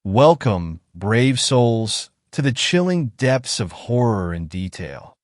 Welcome, brave souls, to the chilling depths of horror and detail.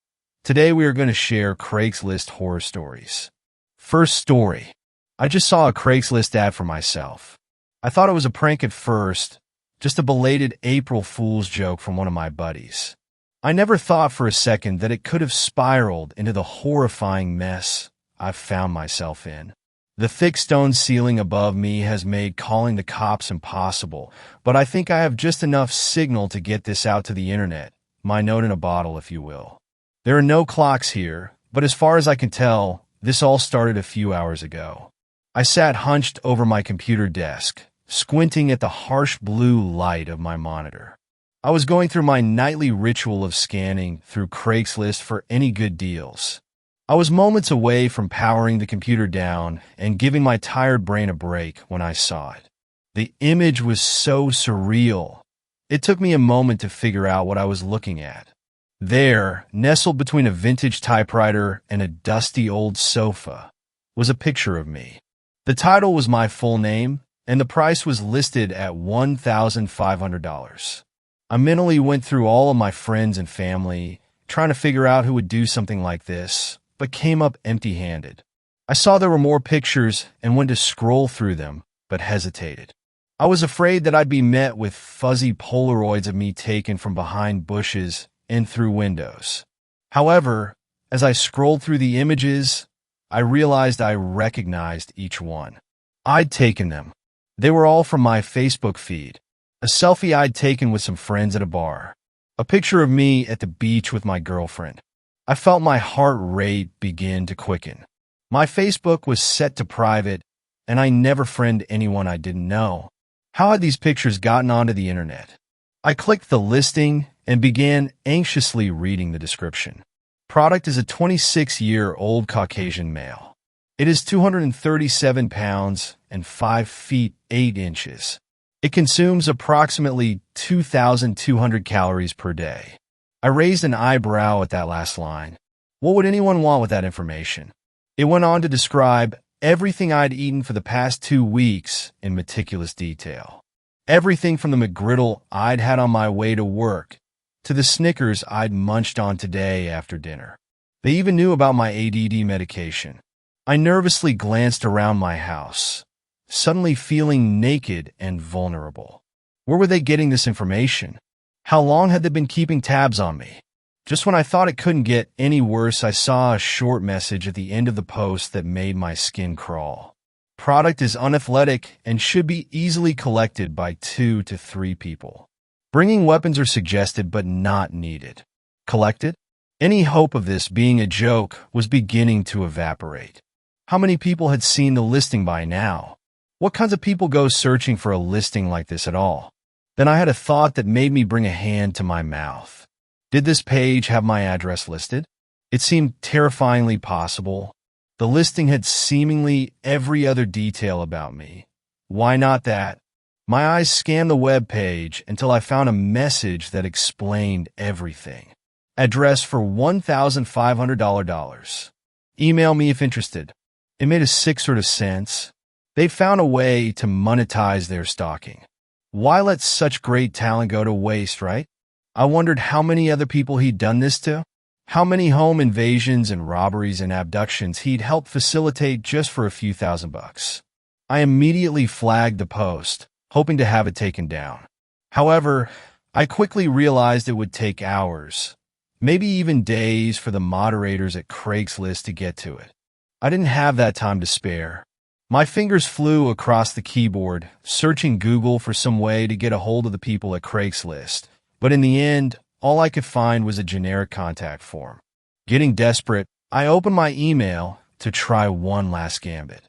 Today we are going to share Craigslist horror stories. First story. I just saw a Craigslist ad for myself. I thought it was a prank at first, just a belated April Fool's joke from one of my buddies. I never thought for a second that it could have spiraled into the horrifying mess I've found myself in. The thick stone ceiling above me has made calling the cops impossible, but I think I have just enough signal to get this out to the internet, my note in a bottle, if you will. There are no clocks here, but as far as I can tell, this all started a few hours ago. I sat hunched over my computer desk, squinting at the harsh blue light of my monitor. I was going through my nightly ritual of scanning through Craigslist for any good deals. I was moments away from powering the computer down and giving my tired brain a break when I saw it. The image was so surreal. It took me a moment to figure out what I was looking at. There, nestled between a vintage typewriter and a dusty old sofa, was a picture of me. The title was my full name, and the price was listed at $1,500. I mentally went through all of my friends and family, trying to figure out who would do something like this, but came up empty-handed. I saw there were more pictures and went to scroll through them, but hesitated. I was afraid that I'd be met with fuzzy Polaroids of me taken from behind bushes and through windows. However, as I scrolled through the images, I realized I recognized each one. I'd taken them. They were all from my Facebook feed. A selfie I'd taken with some friends at a bar. A picture of me at the beach with my girlfriend. I felt my heart rate begin to quicken. My Facebook was set to private, and I never friended anyone I didn't know. How had these pictures gotten onto the internet? I clicked the listing and began anxiously reading the description. Product is a 26-year-old Caucasian male. It is 237 pounds and 5 feet 8 inches. It consumes approximately 2,200 calories per day. I raised an eyebrow at that last line. What would anyone want with that information? It went on to describe everything I'd eaten for the past 2 weeks in meticulous detail. Everything from the McGriddle I'd had on my way to work to the Snickers I'd munched on today after dinner. They even knew about my ADD medication. I nervously glanced around my house, suddenly feeling naked and vulnerable. Where were they getting this information? How long had they been keeping tabs on me? Just when I thought it couldn't get any worse, I saw a short message at the end of the post that made my skin crawl. Product is unathletic and should be easily collected by 2 to 3 people. Bringing weapons are suggested but not needed. Collected? Any hope of this being a joke was beginning to evaporate. How many people had seen the listing by now? What kinds of people go searching for a listing like this at all? Then I had a thought that made me bring a hand to my mouth. Did this page have my address listed? It seemed terrifyingly possible. The listing had seemingly every other detail about me. Why not that? My eyes scanned the web page until I found a message that explained everything. Address for $1,500. Email me if interested. It made a sick sort of sense. They found a way to monetize their stalking. Why let such great talent go to waste, right? I wondered how many other people he'd done this to, how many home invasions and robberies and abductions he'd helped facilitate just for a few $1,000. I immediately flagged the post, hoping to have it taken down. However, I quickly realized it would take hours, maybe even days for the moderators at Craigslist to get to it. I didn't have that time to spare. My fingers flew across the keyboard, searching Google for some way to get a hold of the people at Craigslist. But in the end, all I could find was a generic contact form. Getting desperate, I opened my email to try one last gambit.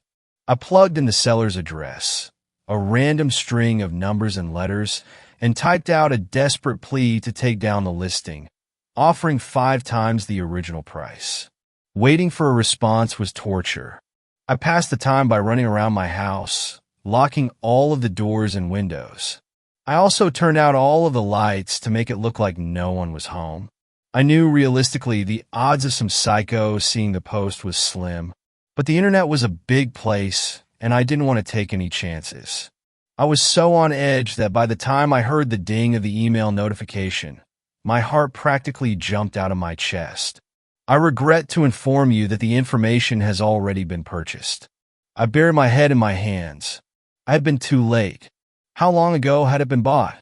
I plugged in the seller's address, a random string of numbers and letters, and typed out a desperate plea to take down the listing, offering 5 times the original price. Waiting for a response was torture. I passed the time by running around my house, locking all of the doors and windows. I also turned out all of the lights to make it look like no one was home. I knew realistically the odds of some psycho seeing the post was slim, but the internet was a big place and I didn't want to take any chances. I was so on edge that by the time I heard the ding of the email notification, my heart practically jumped out of my chest. I regret to inform you that the information has already been purchased. I buried my head in my hands. I had been too late. How long ago had it been bought?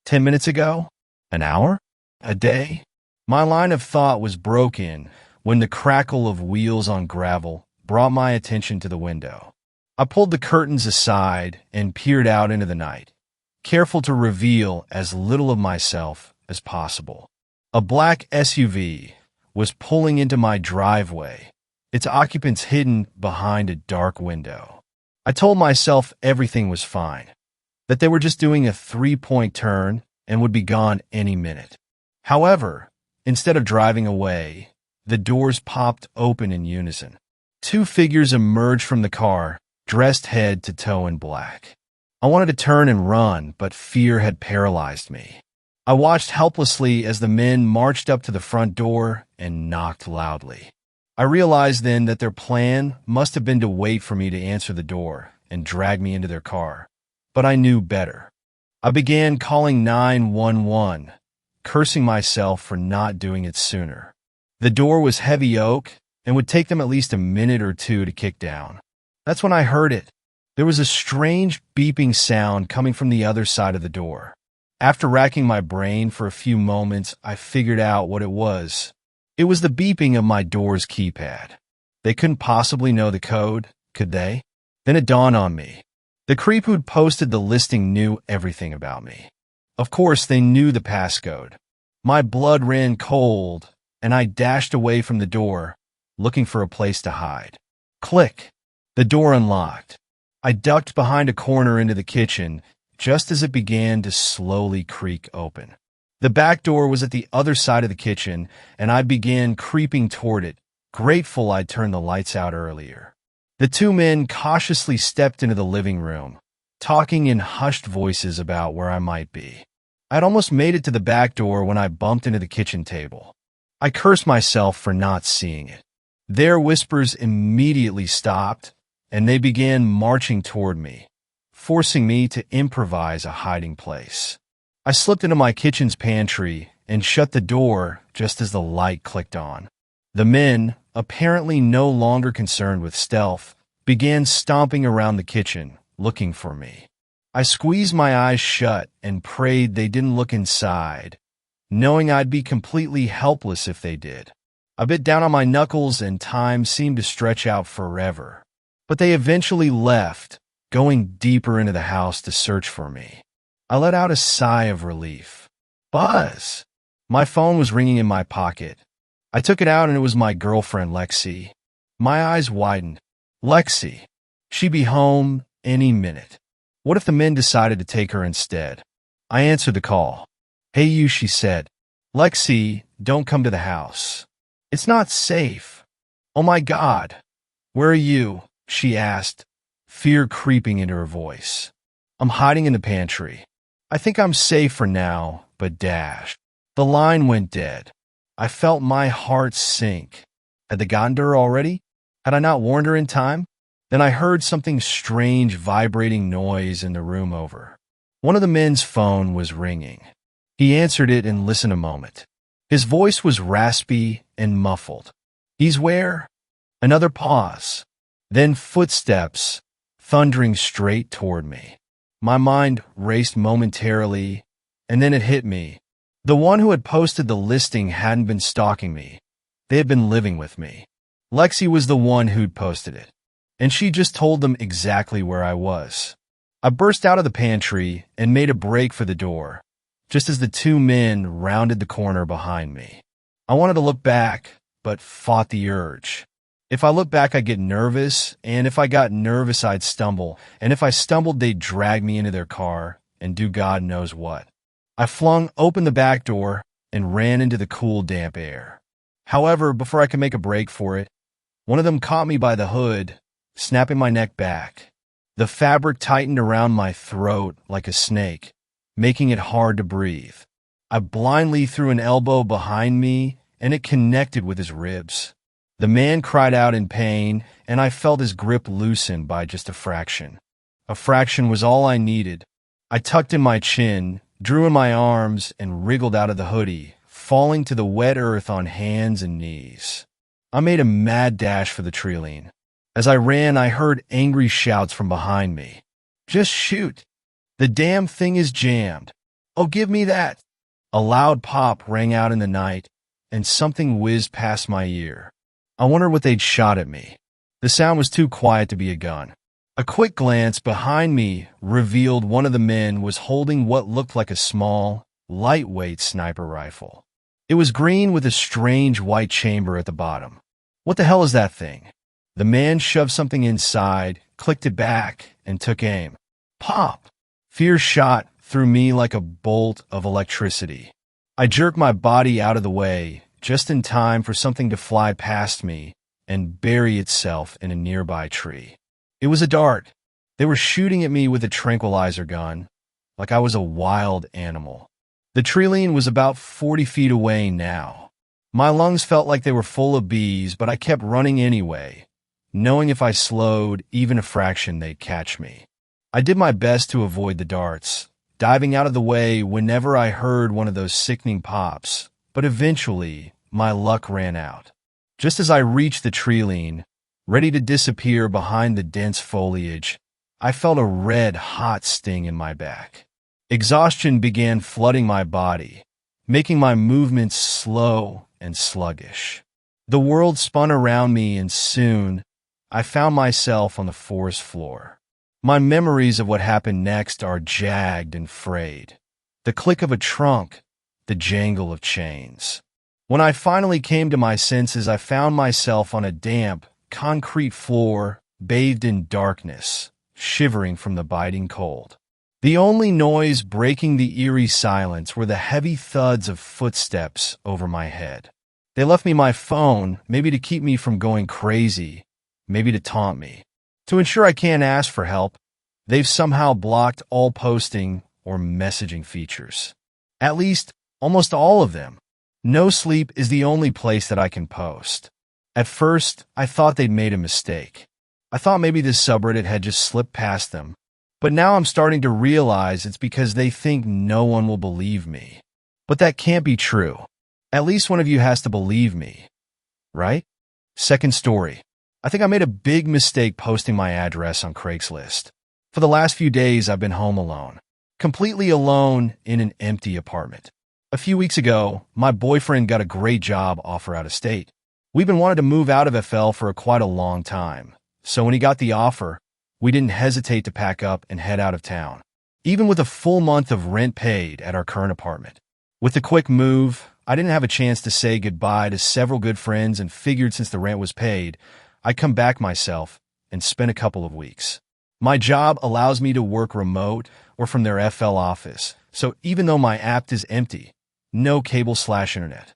10 minutes ago? An hour? A day? My line of thought was broken when the crackle of wheels on gravel brought my attention to the window. I pulled the curtains aside and peered out into the night, careful to reveal as little of myself as possible. A black SUV was pulling into my driveway, its occupants hidden behind a dark window. I told myself everything was fine, that they were just doing a three-point turn and would be gone any minute. However, instead of driving away, the doors popped open in unison. Two figures emerged from the car, dressed head to toe in black. I wanted to turn and run, but fear had paralyzed me. I watched helplessly as the men marched up to the front door and knocked loudly. I realized then that their plan must have been to wait for me to answer the door and drag me into their car. But I knew better. I began calling 911, cursing myself for not doing it sooner. The door was heavy oak and would take them at least a minute or two to kick down. That's when I heard it. There was a strange beeping sound coming from the other side of the door. After racking my brain for a few moments, I figured out what it was. It was the beeping of my door's keypad. They couldn't possibly know the code, could they? Then it dawned on me. The creep who'd posted the listing knew everything about me. Of course, they knew the passcode. My blood ran cold, and I dashed away from the door, looking for a place to hide. Click! The door unlocked. I ducked behind a corner into the kitchen just as it began to slowly creak open. The back door was at the other side of the kitchen, and I began creeping toward it, grateful I'd turned the lights out earlier. The two men cautiously stepped into the living room, talking in hushed voices about where I might be. I'd almost made it to the back door when I bumped into the kitchen table. I cursed myself for not seeing it. Their whispers immediately stopped, and they began marching toward me, forcing me to improvise a hiding place. I slipped into my kitchen's pantry and shut the door just as the light clicked on. The men, apparently no longer concerned with stealth, began stomping around the kitchen, looking for me. I squeezed my eyes shut and prayed they didn't look inside, knowing I'd be completely helpless if they did. I bit down on my knuckles and time seemed to stretch out forever. But they eventually left, going deeper into the house to search for me. I let out a sigh of relief. Buzz! My phone was ringing in my pocket. I took it out and it was my girlfriend, Lexi. My eyes widened. Lexi. She'd be home any minute. What if the men decided to take her instead? I answered the call. Hey you, she said. Lexi, don't come to the house. It's not safe. Oh my God. Where are you? She asked, fear creeping into her voice. I'm hiding in the pantry. I think I'm safe for now, but dash. The line went dead. I felt my heart sink. Had they gotten to her already? Had I not warned her in time? Then I heard something strange vibrating noise in the room over. One of the men's phone was ringing. He answered it and listened a moment. His voice was raspy and muffled. He's where? Another pause. Then footsteps, thundering straight toward me. My mind raced momentarily, and then it hit me. The one who had posted the listing hadn't been stalking me. They had been living with me. Lexi was the one who'd posted it, and she just told them exactly where I was. I burst out of the pantry and made a break for the door, just as the two men rounded the corner behind me. I wanted to look back, but fought the urge. If I looked back, I'd get nervous, and if I got nervous, I'd stumble, and if I stumbled, they'd drag me into their car and do God knows what. I flung open the back door and ran into the cool, damp air. However, before I could make a break for it, one of them caught me by the hood, snapping my neck back. The fabric tightened around my throat like a snake, making it hard to breathe. I blindly threw an elbow behind me, and it connected with his ribs. The man cried out in pain, and I felt his grip loosen by just a fraction. A fraction was all I needed. I tucked in my chin, drew in my arms, and wriggled out of the hoodie, falling to the wet earth on hands and knees. I made a mad dash for the trilene. As I ran, I heard angry shouts from behind me. "Just shoot! The damn thing is jammed! Oh, give me that!" A loud pop rang out in the night, and something whizzed past my ear. I wondered what they'd shot at me. The sound was too quiet to be a gun. A quick glance behind me revealed one of the men was holding what looked like a small, lightweight sniper rifle. It was green with a strange white chamber at the bottom. "What the hell is that thing?" The man shoved something inside, clicked it back, and took aim. Pop! Fear shot through me like a bolt of electricity. I jerked my body out of the way, just in time for something to fly past me and bury itself in a nearby tree. It was a dart. They were shooting at me with a tranquilizer gun, like I was a wild animal. The trilene was about 40 feet away now. My lungs felt like they were full of bees, but I kept running anyway, knowing if I slowed even a fraction, they'd catch me. I did my best to avoid the darts, diving out of the way whenever I heard one of those sickening pops, but eventually my luck ran out. Just as I reached the trilene, ready to disappear behind the dense foliage, I felt a red, hot sting in my back. Exhaustion began flooding my body, making my movements slow and sluggish. The world spun around me, and soon I found myself on the forest floor. My memories of what happened next are jagged and frayed. The click of a trunk, the jangle of chains. When I finally came to my senses, I found myself on a damp, concrete floor, bathed in darkness, shivering from the biting cold. The only noise breaking the eerie silence were the heavy thuds of footsteps over my head. They left me my phone, maybe to keep me from going crazy, maybe to taunt me. To ensure I can't ask for help, they've somehow blocked all posting or messaging features. At least, almost all of them. No Sleep is the only place that I can post. At first, I thought they'd made a mistake. I thought maybe this subreddit had just slipped past them. But now I'm starting to realize it's because they think no one will believe me. But that can't be true. At least one of you has to believe me, right? Second story. I think I made a big mistake posting my address on CRAIGSLIST. For the last few days, I've been home alone. Completely alone in an empty apartment. A few weeks ago, my boyfriend got a great job offer out of state. We've been wanting to move out of FL for quite a long time. So when he got the offer, we didn't hesitate to pack up and head out of town, even with a full month of rent paid at our current apartment. With the quick move, I didn't have a chance to say goodbye to several good friends and figured since the rent was paid, I'd come back myself and spend a couple of weeks. My job allows me to work remote or from their FL office, so even though my app is empty, no cable/internet,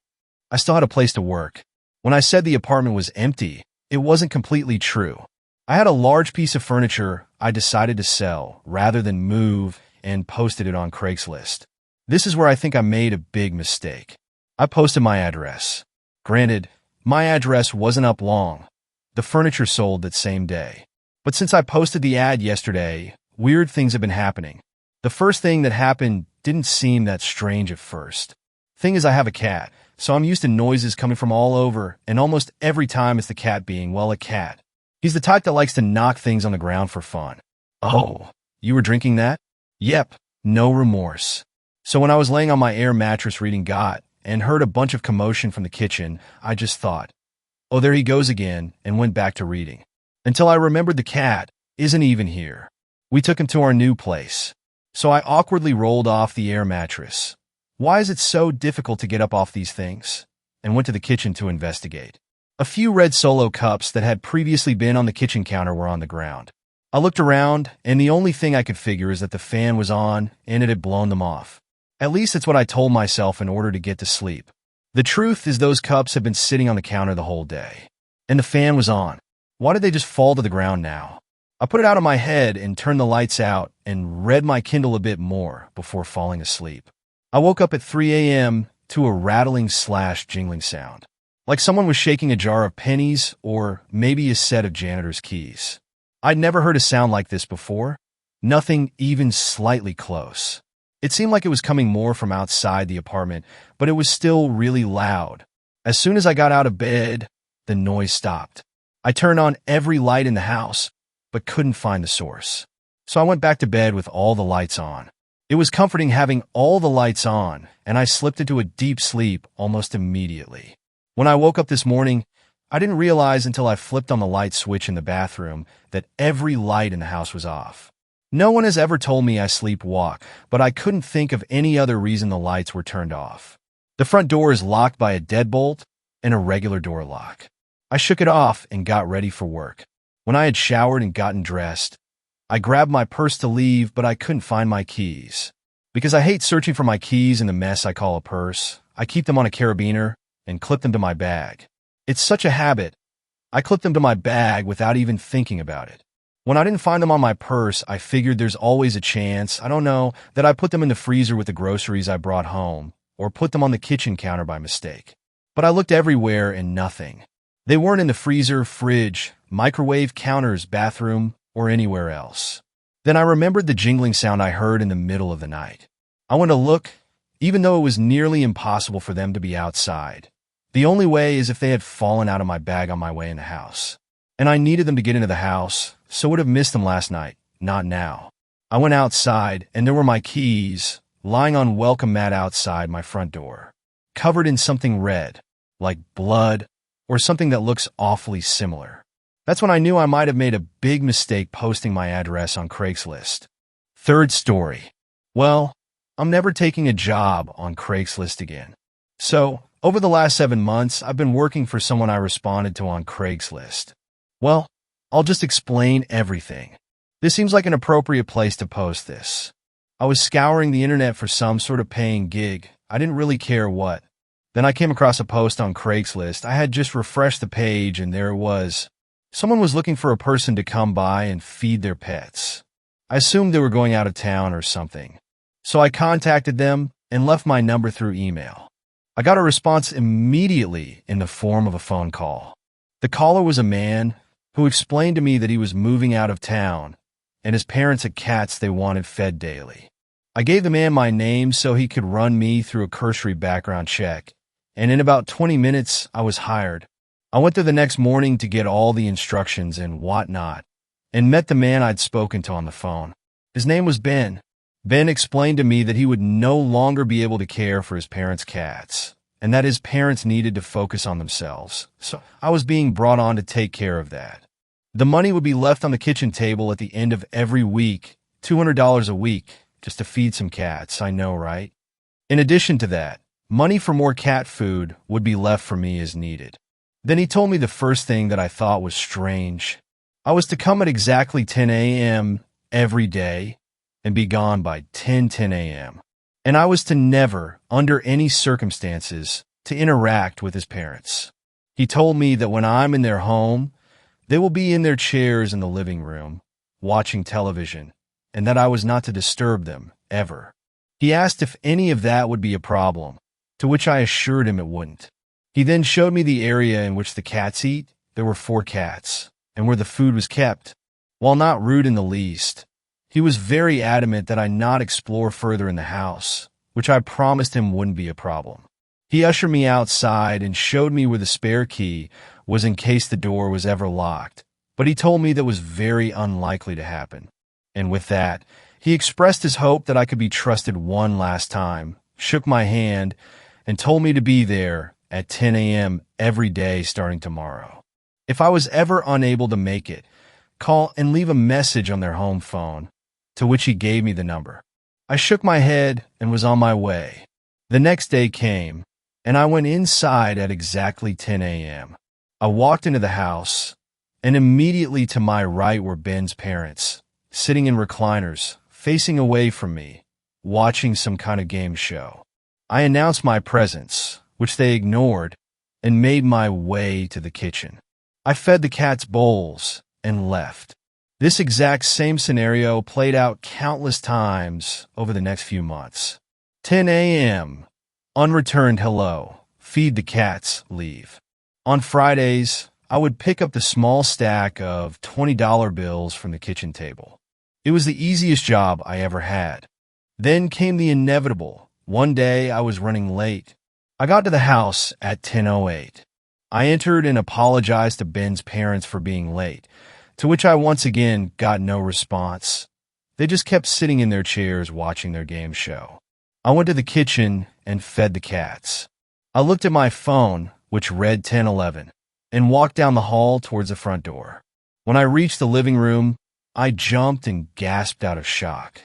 I still had a place to work. When I said the apartment was empty, it wasn't completely true. I had a large piece of furniture I decided to sell rather than move and posted it on CRAIGSLIST. This is where I think I made a big mistake. I posted my address. Granted, my address wasn't up long. The furniture sold that same day. But since I posted the ad yesterday, weird things have been happening. The first thing that happened didn't seem that strange at first. Thing is, I have a cat, so I'm used to noises coming from all over, and almost every time it's the cat being, well, a cat. He's the type that likes to knock things on the ground for fun. Oh, you were drinking that? Yep, no remorse. So when I was laying on my air mattress reading Got and heard a bunch of commotion from the kitchen, I just thought, oh, there he goes again, and went back to reading. Until I remembered the cat isn't even here. We took him to our new place. So I awkwardly rolled off the air mattress. Why is it so difficult to get up off these things? And went to the kitchen to investigate. A few red Solo cups that had previously been on the kitchen counter were on the ground. I looked around, and the only thing I could figure is that the fan was on, and it had blown them off. At least it's what I told myself in order to get to sleep. The truth is those cups had been sitting on the counter the whole day. And the fan was on. Why did they just fall to the ground now? I put it out of my head and turned the lights out and read my Kindle a bit more before falling asleep. I woke up at 3 a.m. to a rattling/jingling sound, like someone was shaking a jar of pennies or maybe a set of janitor's keys. I'd never heard a sound like this before, Nothing even slightly close. It seemed like it was coming more from outside the apartment, but it was still really loud. As soon as I got out of bed, the noise stopped. I turned on every light in the house, but couldn't find the source. So I went back to bed with all the lights on. It was comforting having all the lights on, and I slipped into a deep sleep almost immediately. When I woke up this morning, I didn't realize until I flipped on the light switch in the bathroom that every light in the house was off. No one has ever told me I sleepwalk, but I couldn't think of any other reason the lights were turned off. The front door is locked by a deadbolt and a regular door lock. I shook it off and got ready for work. When I had showered and gotten dressed, I grabbed my purse to leave, but I couldn't find my keys. Because I hate searching for my keys in the mess I call a purse, I keep them on a carabiner and clip them to my bag. It's such a habit. I clip them to my bag without even thinking about it. When I didn't find them on my purse, I figured there's always a chance, I don't know, that I put them in the freezer with the groceries I brought home, or put them on the kitchen counter by mistake. But I looked everywhere and nothing. They weren't in the freezer, fridge, microwave, counters, bathroom, or anywhere else. Then I remembered the jingling sound I heard in the middle of the night. I went to look, even though it was nearly impossible for them to be outside. The only way is if they had fallen out of my bag on my way in the house. And I needed them to get into the house, so would have missed them last night, not now. I went outside, and there were my keys, lying on welcome mat outside my front door, covered in something red, like blood, or something that looks awfully similar. That's when I knew I might have made a big mistake posting my address on CRAIGSLIST. Third story. Well, I'm never taking a job on CRAIGSLIST again. So, over the last 7 months, I've been working for someone I responded to on CRAIGSLIST. Well, I'll just explain everything. This seems like an appropriate place to post this. I was scouring the internet for some sort of paying gig. I didn't really care what. Then I came across a post on CRAIGSLIST. I had just refreshed the page and there it was. Someone was looking for a person to come by and feed their pets. I assumed they were going out of town or something. So I contacted them and left my number through email. I got a response immediately in the form of a phone call. The caller was a man who explained to me that he was moving out of town and his parents had cats they wanted fed daily. I gave the man my name so he could run me through a cursory background check, and in about 20 minutes, I was hired. I went there the next morning to get all the instructions and whatnot, and met the man I'd spoken to on the phone. His name was Ben. Ben explained to me that he would no longer be able to care for his parents' cats, and that his parents needed to focus on themselves, so I was being brought on to take care of that. The money would be left on the kitchen table at the end of every week, $200 a week, just to feed some cats, I know, right? In addition to that, money for more cat food would be left for me as needed. Then he told me the first thing that I thought was strange. I was to come at exactly 10 a.m. every day and be gone by 10 a.m. And I was to never, under any circumstances, to interact with his parents. He told me that when I'm in their home, they will be in their chairs in the living room, watching television, and that I was not to disturb them, ever. He asked if any of that would be a problem, to which I assured him it wouldn't. He then showed me the area in which the cats eat. There were 4 cats, and where the food was kept. While not rude in the least, he was very adamant that I not explore further in the house, which I promised him wouldn't be a problem. He ushered me outside and showed me where the spare key was in case the door was ever locked, but he told me that was very unlikely to happen. And with that, he expressed his hope that I could be trusted one last time, shook my hand, and told me to be there at 10 a.m. every day starting tomorrow. If I was ever unable to make it, call and leave a message on their home phone, to which he gave me the number. I shook my head and was on my way. The next day came, and I went inside at exactly 10 a.m. I walked into the house, and immediately to my right were Ben's parents, sitting in recliners, facing away from me, watching some kind of game show. I announced my presence, which they ignored, and made my way to the kitchen. I fed the cats bowls and left. This exact same scenario played out countless times over the next few months. 10 a.m. Unreturned hello. Feed the cats, leave. On Fridays, I would pick up the small stack of $20 bills from the kitchen table. It was the easiest job I ever had. Then came the inevitable. One day I was running late. I got to the house at 10:08. I entered and apologized to Ben's parents for being late, to which I once again got no response. They just kept sitting in their chairs watching their game show. I went to the kitchen and fed the cats. I looked at my phone, which read 10:11, and walked down the hall towards the front door. When I reached the living room, I jumped and gasped out of shock.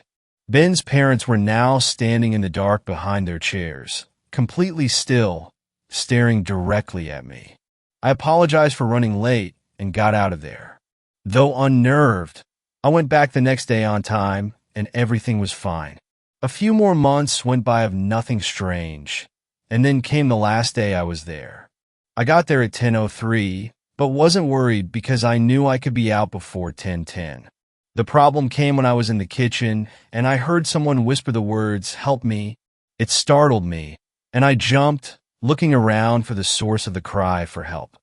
Ben's parents were now standing in the dark behind their chairs, completely still, staring directly at me. I apologized for running late and got out of there. Though unnerved, I went back the next day on time, and everything was fine. A few more months went by of nothing strange, and then came the last day I was there. I got there at 10:03, but wasn't worried because I knew I could be out before 10:10. The problem came when I was in the kitchen, and I heard someone whisper the words, "Help me." It startled me, and I jumped, looking around for the source of the cry for help.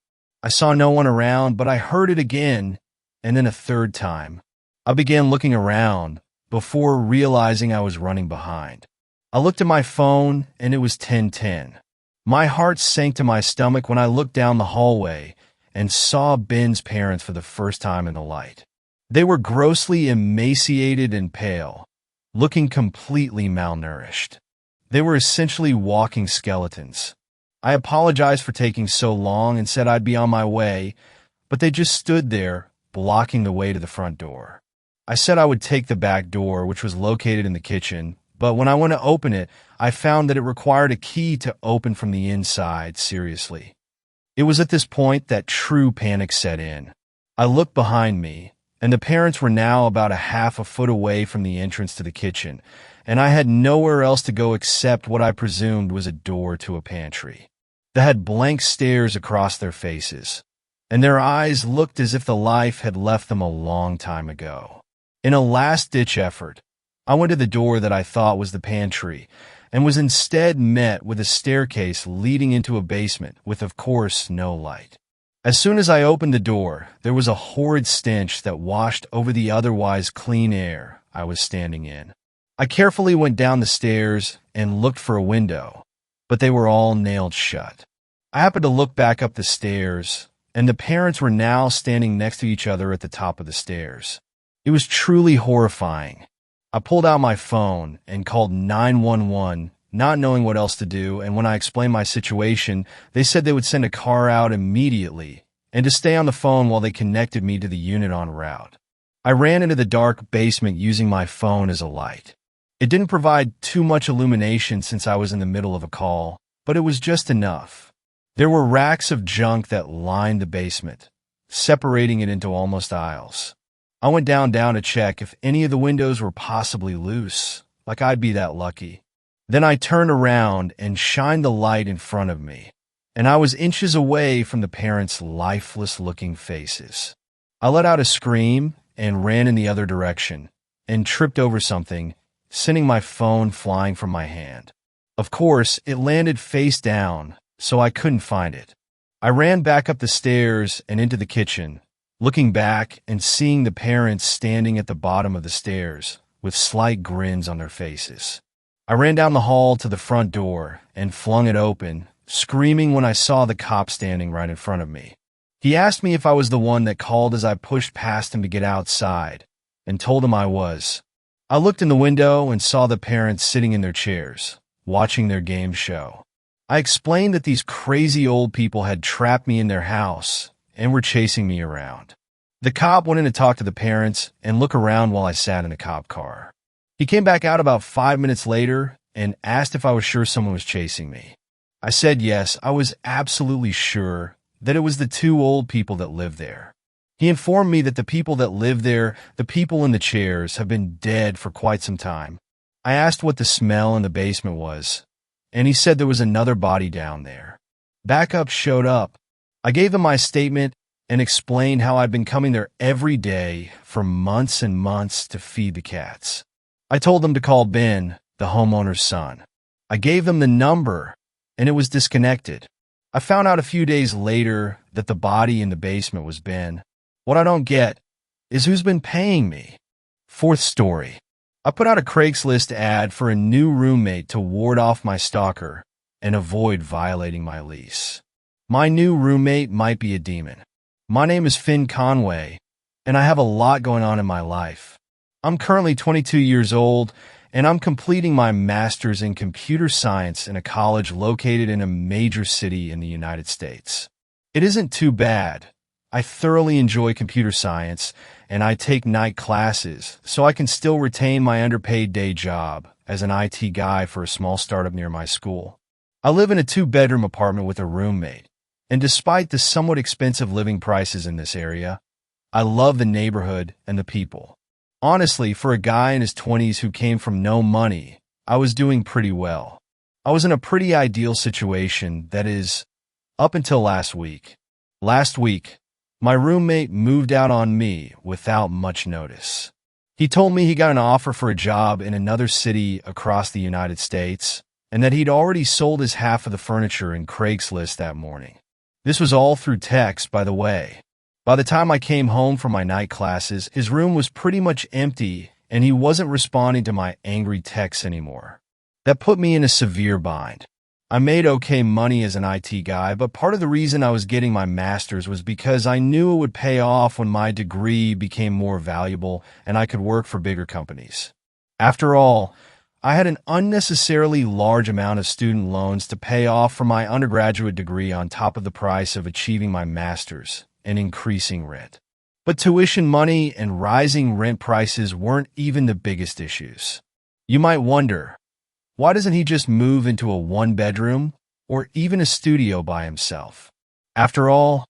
I saw no one around, but I heard it again, and then a third time. I began looking around before realizing I was running behind. I looked at my phone, and it was 10:10. My heart sank to my stomach when I looked down the hallway and saw Ben's parents for the first time in the light. They were grossly emaciated and pale, looking completely malnourished. They were essentially walking skeletons. I apologized for taking so long and said I'd be on my way, but they just stood there, blocking the way to the front door. I said I would take the back door, which was located in the kitchen, but when I went to open it, I found that it required a key to open from the inside. Seriously. It was at this point that true panic set in. I looked behind me, and the parents were now about a half a foot away from the entrance to the kitchen, and I had nowhere else to go except what I presumed was a door to a pantry. They had blank stares across their faces, and their eyes looked as if the life had left them a long time ago. In a last-ditch effort, I went to the door that I thought was the pantry, and was instead met with a staircase leading into a basement with, of course, no light. As soon as I opened the door, there was a horrid stench that washed over the otherwise clean air I was standing in. I carefully went down the stairs and looked for a window, but they were all nailed shut. I happened to look back up the stairs, and the parents were now standing next to each other at the top of the stairs. It was truly horrifying. I pulled out my phone and called 911, not knowing what else to do, and when I explained my situation, they said they would send a car out immediately and to stay on the phone while they connected me to the unit en route. I ran into the dark basement using my phone as a light. It didn't provide too much illumination since I was in the middle of a call, but it was just enough. There were racks of junk that lined the basement, separating it into almost aisles. I went down to check if any of the windows were possibly loose, like I'd be that lucky. Then I turned around and shined the light in front of me, and I was inches away from the parents' lifeless-looking faces. I let out a scream and ran in the other direction, and tripped over something, sending my phone flying from my hand. Of course, it landed face down, so I couldn't find it. I ran back up the stairs and into the kitchen, looking back and seeing the parents standing at the bottom of the stairs with slight grins on their faces. I ran down the hall to the front door and flung it open, screaming when I saw the cop standing right in front of me. He asked me if I was the one that called as I pushed past him to get outside, and told him I was. I looked in the window and saw the parents sitting in their chairs, watching their game show. I explained that these crazy old people had trapped me in their house and were chasing me around. The cop went in to talk to the parents and look around while I sat in the cop car. He came back out about 5 minutes later and asked if I was sure someone was chasing me. I said yes, I was absolutely sure that it was the two old people that lived there. He informed me that the people that lived there, the people in the chairs, have been dead for quite some time. I asked what the smell in the basement was, and he said there was another body down there. Backup showed up. I gave them my statement and explained how I'd been coming there every day for months and months to feed the cats. I told them to call Ben, the homeowner's son. I gave them the number, and it was disconnected. I found out a few days later that the body in the basement was Ben. What I don't get is who's been paying me. Fourth story. I put out a Craigslist ad for a new roommate to ward off my stalker and avoid violating my lease. My new roommate might be a demon. My name is Finn Conway, and I have a lot going on in my life. I'm currently 22 years old, and I'm completing my master's in computer science in a college located in a major city in the United States. It isn't too bad. I thoroughly enjoy computer science, and I take night classes, so I can still retain my underpaid day job as an IT guy for a small startup near my school. I live in a 2-bedroom apartment with a roommate, and despite the somewhat expensive living prices in this area, I love the neighborhood and the people. Honestly, for a guy in his 20s who came from no money, I was doing pretty well. I was in a pretty ideal situation, that is, up until last week. Last week, my roommate moved out on me without much notice. He told me he got an offer for a job in another city across the United States, and that he'd already sold his half of the furniture in Craigslist that morning. This was all through text, by the way. By the time I came home from my night classes, his room was pretty much empty, and he wasn't responding to my angry texts anymore. That put me in a severe bind. I made okay money as an IT guy, but part of the reason I was getting my master's was because I knew it would pay off when my degree became more valuable and I could work for bigger companies. After all, I had an unnecessarily large amount of student loans to pay off for my undergraduate degree on top of the price of achieving my master's and increasing rent. But tuition money and rising rent prices weren't even the biggest issues. You might wonder, why doesn't he just move into a 1-bedroom or even a studio by himself? After all,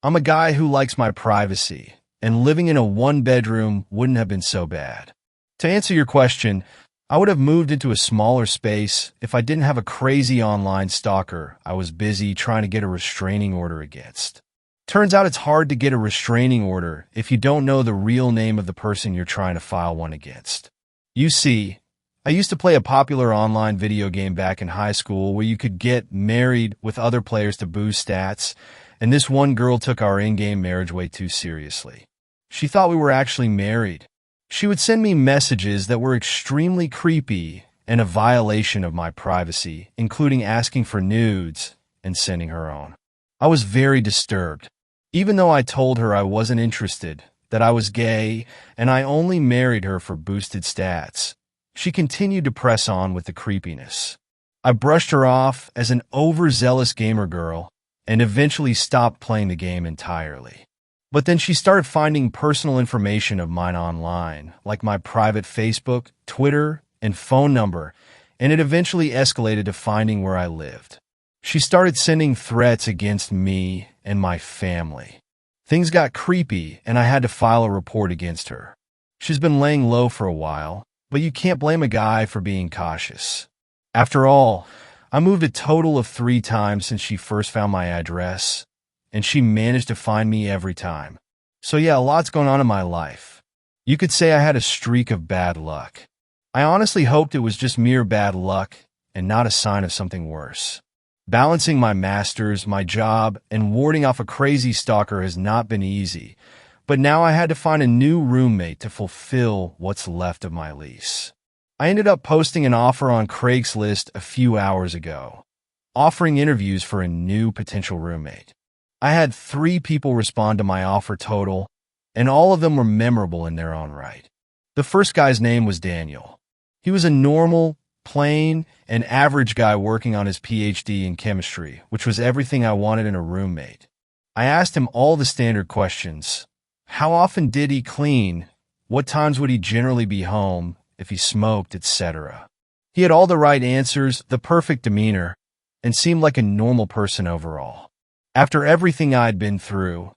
I'm a guy who likes my privacy, and living in a 1-bedroom wouldn't have been so bad. To answer your question, I would have moved into a smaller space if I didn't have a crazy online stalker I was busy trying to get a restraining order against. Turns out it's hard to get a restraining order if you don't know the real name of the person you're trying to file one against. You see, I used to play a popular online video game back in high school where you could get married with other players to boost stats, and this one girl took our in-game marriage way too seriously. She thought we were actually married. She would send me messages that were extremely creepy and a violation of my privacy, including asking for nudes and sending her own. I was very disturbed. Even though I told her I wasn't interested, that I was gay, and I only married her for boosted stats, she continued to press on with the creepiness. I brushed her off as an overzealous gamer girl and eventually stopped playing the game entirely. But then she started finding personal information of mine online, like my private Facebook, Twitter, and phone number, and it eventually escalated to finding where I lived. She started sending threats against me and my family. Things got creepy, and I had to file a report against her. She's been laying low for a while, but you can't blame a guy for being cautious. After all, I moved a total of 3 times since she first found my address, and she managed to find me every time. So yeah, a lot's going on in my life. You could say I had a streak of bad luck. I honestly hoped it was just mere bad luck and not a sign of something worse. Balancing my master's, my job, and warding off a crazy stalker has not been easy, but now I had to find a new roommate to fulfill what's left of my lease. I ended up posting an offer on Craigslist a few hours ago, offering interviews for a new potential roommate. I had 3 people respond to my offer total, and all of them were memorable in their own right. The first guy's name was Daniel. He was a normal, plain, and average guy working on his PhD in chemistry, which was everything I wanted in a roommate. I asked him all the standard questions. How often did he clean? What times would he generally be home? If he smoked, etc. He had all the right answers, the perfect demeanor, and seemed like a normal person overall. After everything I'd been through,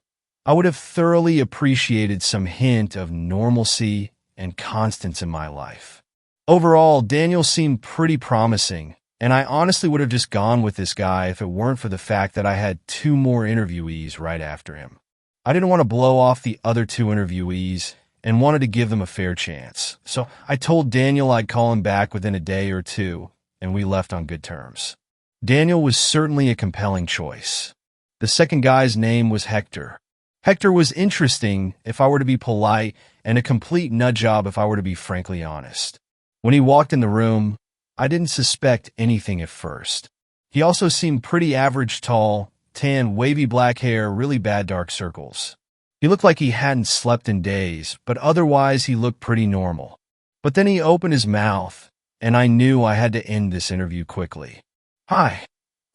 I would have thoroughly appreciated some hint of normalcy and constance in my life. Overall, Daniel seemed pretty promising, and I honestly would have just gone with this guy if it weren't for the fact that I had 2 more interviewees right after him. I didn't want to blow off the other 2 interviewees and wanted to give them a fair chance. So I told Daniel I'd call him back within a day or 2, and we left on good terms. Daniel was certainly a compelling choice. The second guy's name was Hector. Hector was interesting if I were to be polite, and a complete nutjob if I were to be frankly honest. When he walked in the room, I didn't suspect anything at first. He also seemed pretty average tall, tan, wavy black hair, really bad dark circles. He looked like he hadn't slept in days, but otherwise he looked pretty normal. But then he opened his mouth, and I knew I had to end this interview quickly. "Hi,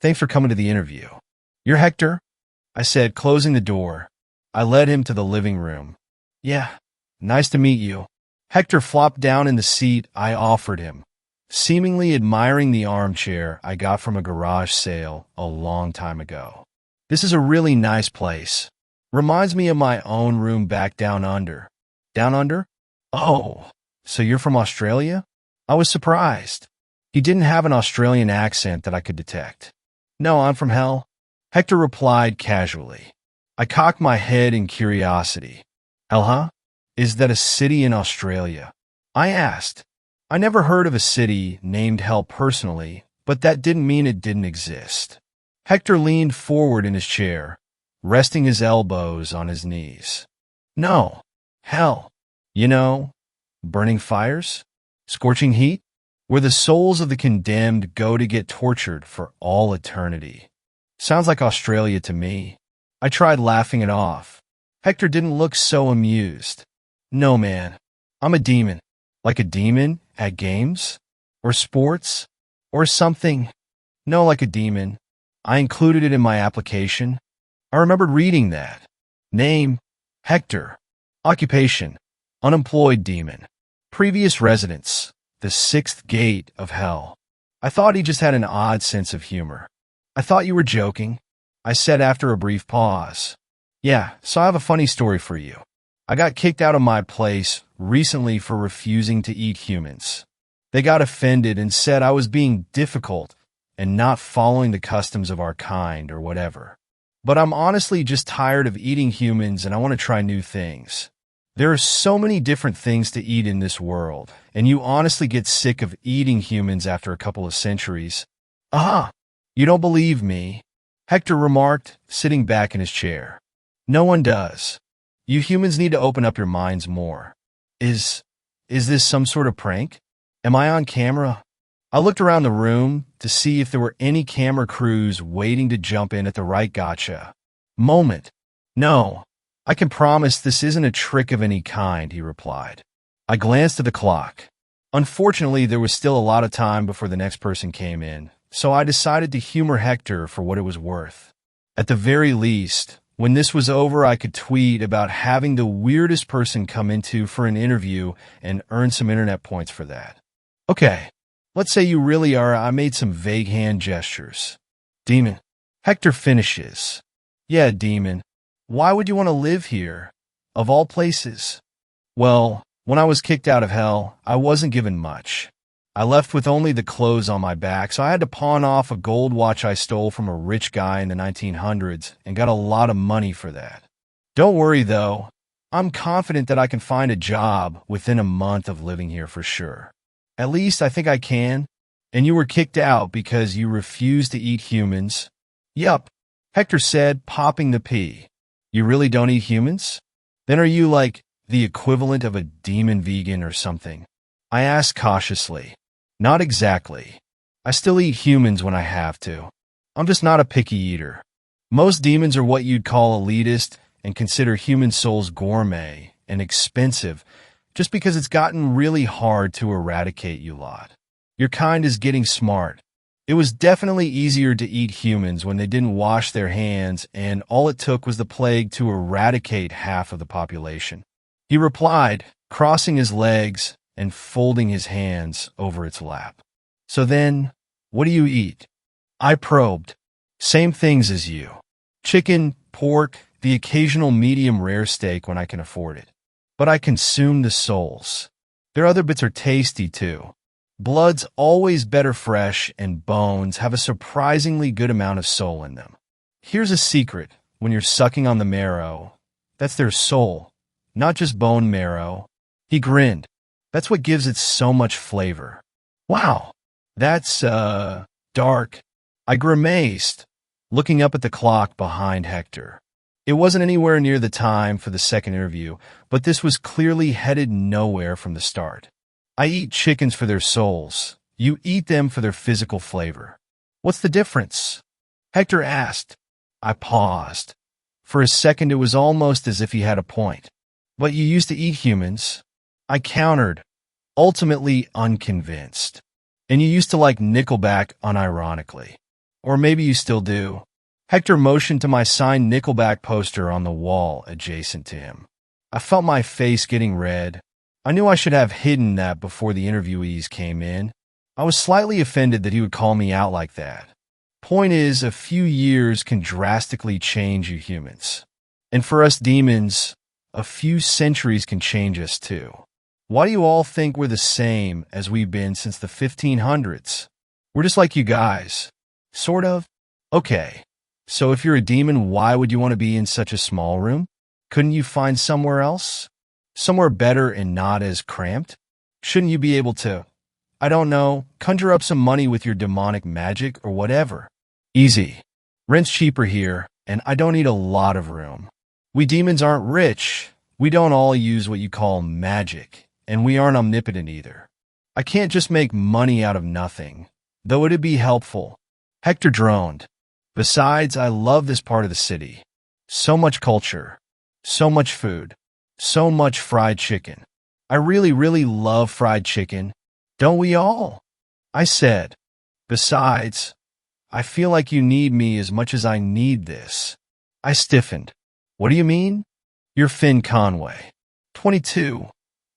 thanks for coming to the interview. You're Hector?" I said, closing the door. I led him to the living room. "Yeah, nice to meet you." Hector flopped down in the seat I offered him, seemingly admiring the armchair I got from a garage sale a long time ago. "This is a really nice place. Reminds me of my own room back down under." "Down under? Oh, so you're from Australia?" I was surprised. He didn't have an Australian accent that I could detect. "No, I'm from hell," Hector replied casually. I cocked my head in curiosity. "Hell, huh? Is that a city in Australia?" I asked. I never heard of a city named Hell personally, but that didn't mean it didn't exist. Hector leaned forward in his chair, resting his elbows on his knees. "No, hell. You know, burning fires? Scorching heat? Where the souls of the condemned go to get tortured for all eternity. Sounds like Australia to me." I tried laughing it off. Hector didn't look so amused. "No, man. I'm a demon." "Like a demon at games? Or sports? Or something?" "No, like a demon. I included it in my application. I remembered reading that. Name, Hector. Occupation, unemployed demon. Previous residence, the sixth gate of hell." I thought he just had an odd sense of humor. "I thought you were joking," I said after a brief pause. "Yeah, so I have a funny story for you. I got kicked out of my place recently for refusing to eat humans. They got offended and said I was being difficult and not following the customs of our kind or whatever. But I'm honestly just tired of eating humans and I want to try new things. There are so many different things to eat in this world, and you honestly get sick of eating humans after a couple of centuries." "Aha! You don't believe me," Hector remarked, sitting back in his chair. "No one does. You humans need to open up your minds more. Is this some sort of prank? Am I on camera?" I looked around the room to see if there were any camera crews waiting to jump in at the right gotcha moment. "No, I can promise this isn't a trick of any kind," he replied. I glanced at the clock. Unfortunately, there was still a lot of time before the next person came in, so I decided to humor Hector for what it was worth. At the very least, when this was over, I could tweet about having the weirdest person come into for an interview and earn some internet points for that. "Okay, let's say you really are." I made some vague hand gestures. "Demon." Hector finishes. "Yeah, demon. Why would you want to live here, of all places?" "Well, when I was kicked out of hell, I wasn't given much. I left with only the clothes on my back, so I had to pawn off a gold watch I stole from a rich guy in the 1900s and got a lot of money for that. Don't worry, though. I'm confident that I can find a job within a month of living here for sure. At least I think I can. And you were kicked out because you refused to eat humans?" "Yup," Hector said, popping the P. "You really don't eat humans? Then are you like the equivalent of a demon vegan or something?" I asked cautiously. "Not exactly. I still eat humans when I have to. I'm just not a picky eater. Most demons are what you'd call elitist and consider human souls gourmet and expensive just because it's gotten really hard to eradicate you lot. Your kind is getting smart. It was definitely easier to eat humans when they didn't wash their hands, and all it took was the plague to eradicate half of the population." He replied, crossing his legs and folding his hands over its lap. "So then, what do you eat?" I probed. "Same things as you. Chicken, pork, the occasional medium rare steak when I can afford it. But I consume the souls. Their other bits are tasty too. Blood's always better fresh, and bones have a surprisingly good amount of soul in them. Here's a secret when you're sucking on the marrow. That's their soul, not just bone marrow." He grinned. "That's what gives it so much flavor." "Wow, that's, dark." I grimaced, looking up at the clock behind Hector. It wasn't anywhere near the time for the second interview, but this was clearly headed nowhere from the start. I eat chickens for their souls. You eat them for their physical flavor. What's the difference? Hector asked. I paused. For a second, it was almost as if he had a point. But you used to eat humans. I countered, ultimately unconvinced. And you used to like Nickelback unironically. Or maybe you still do. Hector motioned to my signed Nickelback poster on the wall adjacent to him. I felt my face getting red. I knew I should have hidden that before the interviewees came in. I was slightly offended that he would call me out like that. Point is, a few years can drastically change you humans. And for us demons, a few centuries can change us too. Why do you all think we're the same as we've been since the 1500s? We're just like you guys. Sort of? Okay. So if you're a demon, why would you want to be in such a small room? Couldn't you find somewhere else? Somewhere better and not as cramped? Shouldn't you be able to, I don't know, conjure up some money with your demonic magic or whatever? Easy. Rent's cheaper here, and I don't need a lot of room. We demons aren't rich. We don't all use what you call magic, and we aren't omnipotent either. I can't just make money out of nothing, though it'd be helpful. Hector droned. Besides, I love this part of the city. So much culture. So much food. So much fried chicken. I really, really love fried chicken. Don't we all? I said. Besides, I feel like you need me as much as I need this. I stiffened. What do you mean? You're Finn Conway. 22.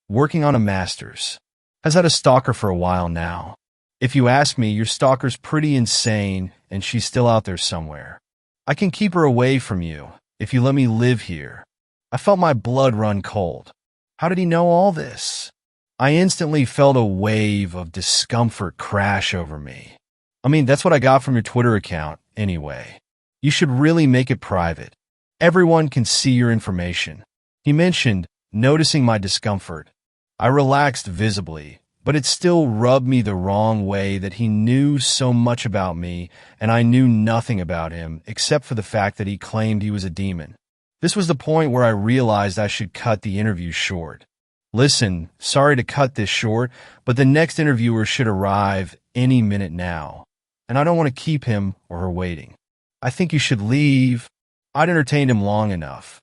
Working on a master's. Has had a stalker for a while now. If you ask me, your stalker's pretty insane and she's still out there somewhere. I can keep her away from you if you let me live here. I felt my blood run cold. How did he know all this? I instantly felt a wave of discomfort crash over me. I mean, that's what I got from your Twitter account, anyway. You should really make it private. Everyone can see your information. He mentioned, noticing my discomfort. I relaxed visibly, but it still rubbed me the wrong way that he knew so much about me and I knew nothing about him except for the fact that he claimed he was a demon. This was the point where I realized I should cut the interview short. Listen, sorry to cut this short, but the next interviewer should arrive any minute now, and I don't want to keep him or her waiting. I think you should leave. I'd entertained him long enough.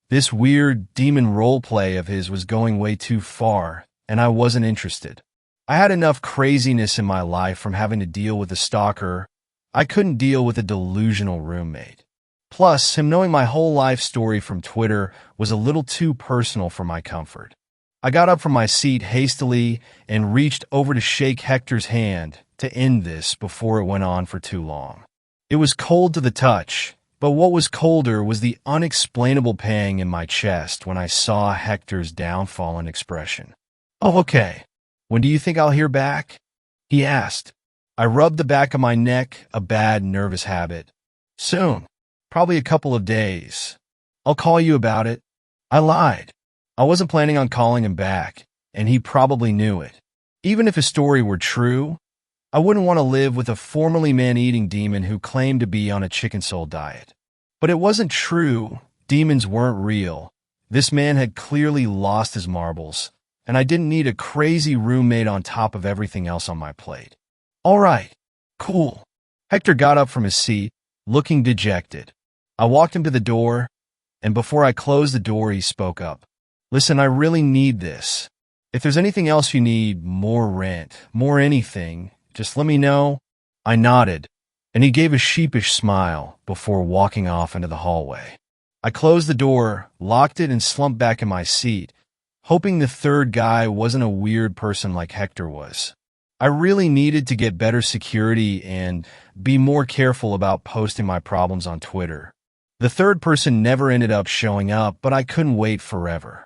This weird demon roleplay of his was going way too far, and I wasn't interested. I had enough craziness in my life from having to deal with a stalker. I couldn't deal with a delusional roommate. Plus, him knowing my whole life story from Twitter was a little too personal for my comfort. I got up from my seat hastily and reached over to shake Hector's hand to end this before it went on for too long. It was cold to the touch, but what was colder was the unexplainable pang in my chest when I saw Hector's downfallen expression. Oh, okay. When do you think I'll hear back? He asked. I rubbed the back of my neck, a bad nervous habit. Soon. Probably a couple of days. I'll call you about it. I lied. I wasn't planning on calling him back, and he probably knew it. Even if his story were true, I wouldn't want to live with a formerly man-eating demon who claimed to be on a chicken soul diet. But it wasn't true. Demons weren't real. This man had clearly lost his marbles, and I didn't need a crazy roommate on top of everything else on my plate. All right. Cool. Hector got up from his seat, looking dejected. I walked him to the door, and before I closed the door, he spoke up. Listen, I really need this. If there's anything else you need, more rent, more anything, just let me know. I nodded, and he gave a sheepish smile before walking off into the hallway. I closed the door, locked it, and slumped back in my seat, hoping the third guy wasn't a weird person like Hector was. I really needed to get better security and be more careful about posting my problems on Twitter. The third person never ended up showing up, but I couldn't wait forever.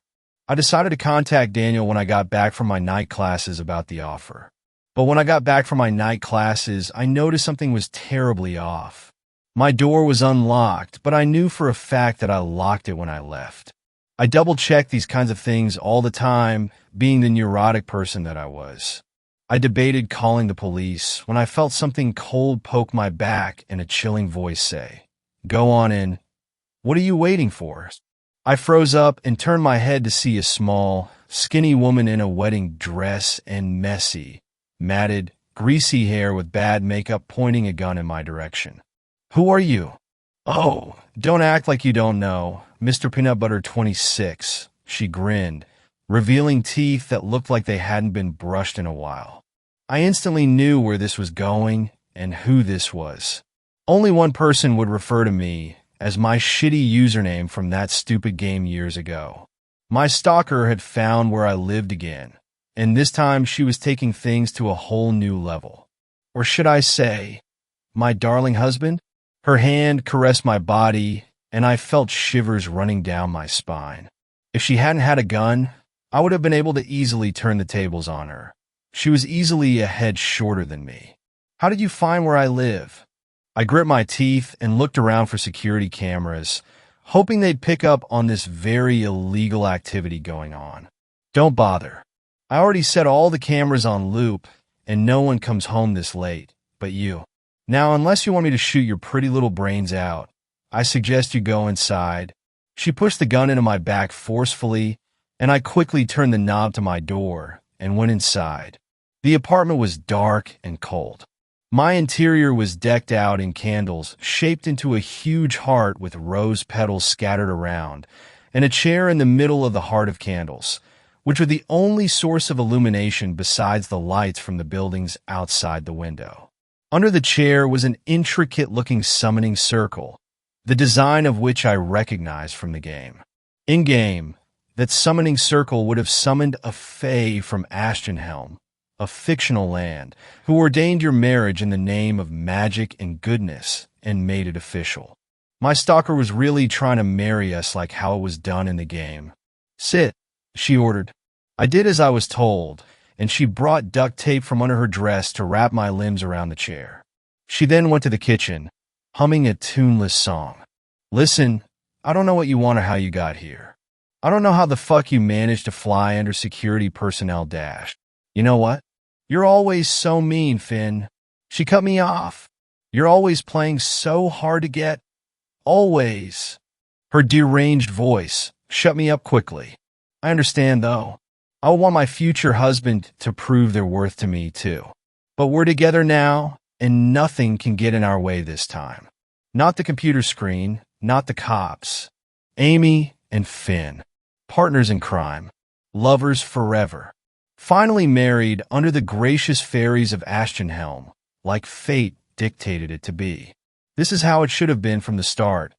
I decided to contact Daniel when I got back from my night classes about the offer. But when I got back from my night classes, I noticed something was terribly off. My door was unlocked, but I knew for a fact that I locked it when I left. I double-checked these kinds of things all the time, being the neurotic person that I was. I debated calling the police when I felt something cold poke my back and a chilling voice say, "Go on in." What are you waiting for? I froze up and turned my head to see a small, skinny woman in a wedding dress and messy, matted, greasy hair with bad makeup pointing a gun in my direction. Who are you? Oh, don't act like you don't know. Mr. Peanut Butter 26. She grinned, revealing teeth that looked like they hadn't been brushed in a while. I instantly knew where this was going and who this was. Only one person would refer to me as my shitty username from that stupid game years ago. My stalker had found where I lived again, and this time she was taking things to a whole new level. Or should I say, my darling husband? Her hand caressed my body, and I felt shivers running down my spine. If she hadn't had a gun, I would have been able to easily turn the tables on her. She was easily a head shorter than me. How did you find where I live? I grit my teeth and looked around for security cameras, hoping they'd pick up on this very illegal activity going on. Don't bother. I already set all the cameras on loop, and no one comes home this late, but you. Now, unless you want me to shoot your pretty little brains out, I suggest you go inside. She pushed the gun into my back forcefully, and I quickly turned the knob to my door and went inside. The apartment was dark and cold. My interior was decked out in candles shaped into a huge heart with rose petals scattered around, and a chair in the middle of the heart of candles, which were the only source of illumination besides the lights from the buildings outside the window. Under the chair was an intricate-looking summoning circle, the design of which I recognized from the game. In-game, that summoning circle would have summoned a fae from Ashtonhelm, a fictional land, who ordained your marriage in the name of magic and goodness and made it official. My stalker was really trying to marry us like how it was done in the game. Sit, she ordered. I did as I was told, and she brought duct tape from under her dress to wrap my limbs around the chair. She then went to the kitchen, humming a tuneless song. Listen, I don't know what you want or how you got here. I don't know how the fuck you managed to fly under security personnel dash. You know what? You're always so mean, Finn. She cut me off. You're always playing so hard to get. Always. Her deranged voice shut me up quickly. I understand, though. I want my future husband to prove their worth to me, too. But we're together now, and nothing can get in our way this time. Not the computer screen, not the cops. Amy and Finn. Partners in crime. Lovers forever. Finally married under the gracious fairies of Ashtonhelm, like fate dictated it to be. This is how it should have been from the start.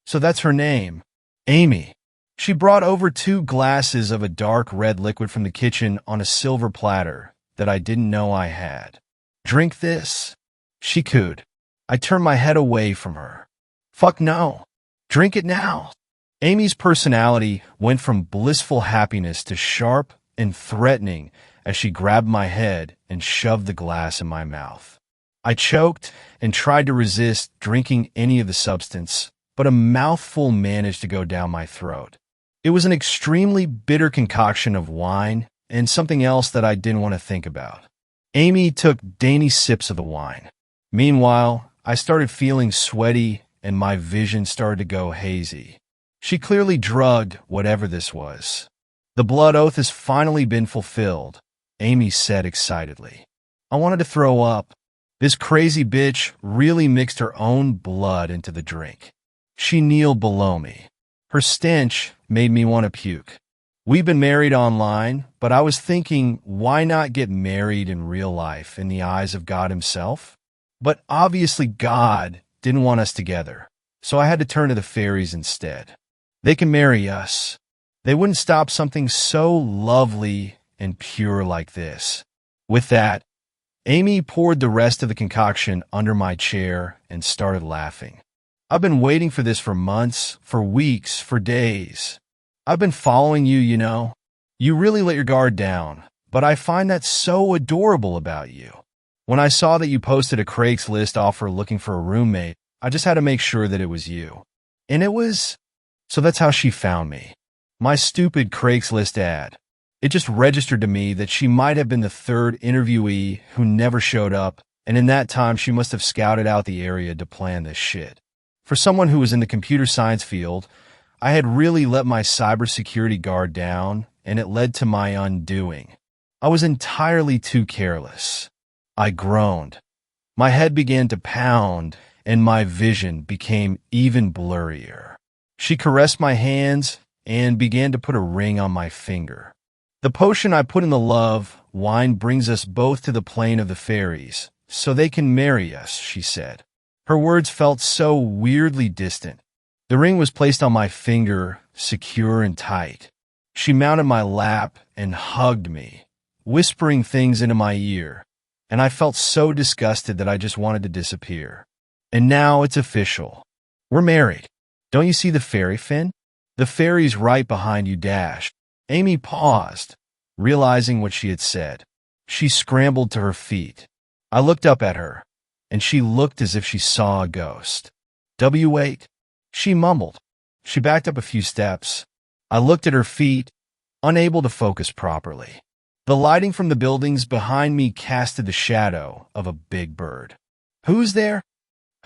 So that's her name, Amy. She brought over 2 glasses of a dark red liquid from the kitchen on a silver platter that I didn't know I had. Drink this. She cooed. I turned my head away from her. Fuck no. Drink it now. Amy's personality went from blissful happiness to sharp and threatening as she grabbed my head and shoved the glass in my mouth. I choked and tried to resist drinking any of the substance, but a mouthful managed to go down my throat. It was an extremely bitter concoction of wine and something else that I didn't want to think about. Amy took dainty sips of the wine. Meanwhile, I started feeling sweaty and my vision started to go hazy. She clearly drugged whatever this was. The blood oath has finally been fulfilled, Amy said excitedly. I wanted to throw up. This crazy bitch really mixed her own blood into the drink. She kneeled below me. Her stench made me want to puke. We've been married online, but I was thinking, why not get married in real life in the eyes of God himself? But obviously God didn't want us together, so I had to turn to the fairies instead. They can marry us. They wouldn't stop something so lovely and pure like this. With that, Amy poured the rest of the concoction under my chair and started laughing. I've been waiting for this for months, for weeks, for days. I've been following you, you know. You really let your guard down, but I find that so adorable about you. When I saw that you posted a CRAIGSLIST offer looking for a roommate, I just had to make sure that it was you. And it was... So that's how she found me. My stupid CRAIGSLIST ad. It just registered to me that she might have been the 3rd interviewee who never showed up, and in that time she must have scouted out the area to plan this shit. For someone who was in the computer science field, I had really let my cybersecurity guard down, and it led to my undoing. I was entirely too careless. I groaned. My head began to pound, and my vision became even blurrier. She caressed my hands and began to put a ring on my finger. The potion I put in the love wine brings us both to the plane of the fairies, so they can marry us, she said. Her words felt so weirdly distant. The ring was placed on my finger, secure and tight. She mounted my lap and hugged me, whispering things into my ear, and I felt so disgusted that I just wanted to disappear. And now it's official. We're married. Don't you see the fairy fin? The fairy's right behind you dashed. Amy paused, realizing what she had said. She scrambled to her feet. I looked up at her, and she looked as if she saw a ghost. W8, she mumbled. She backed up a few steps. I looked at her feet, unable to focus properly. The lighting from the buildings behind me casted the shadow of a big bird. Who's there?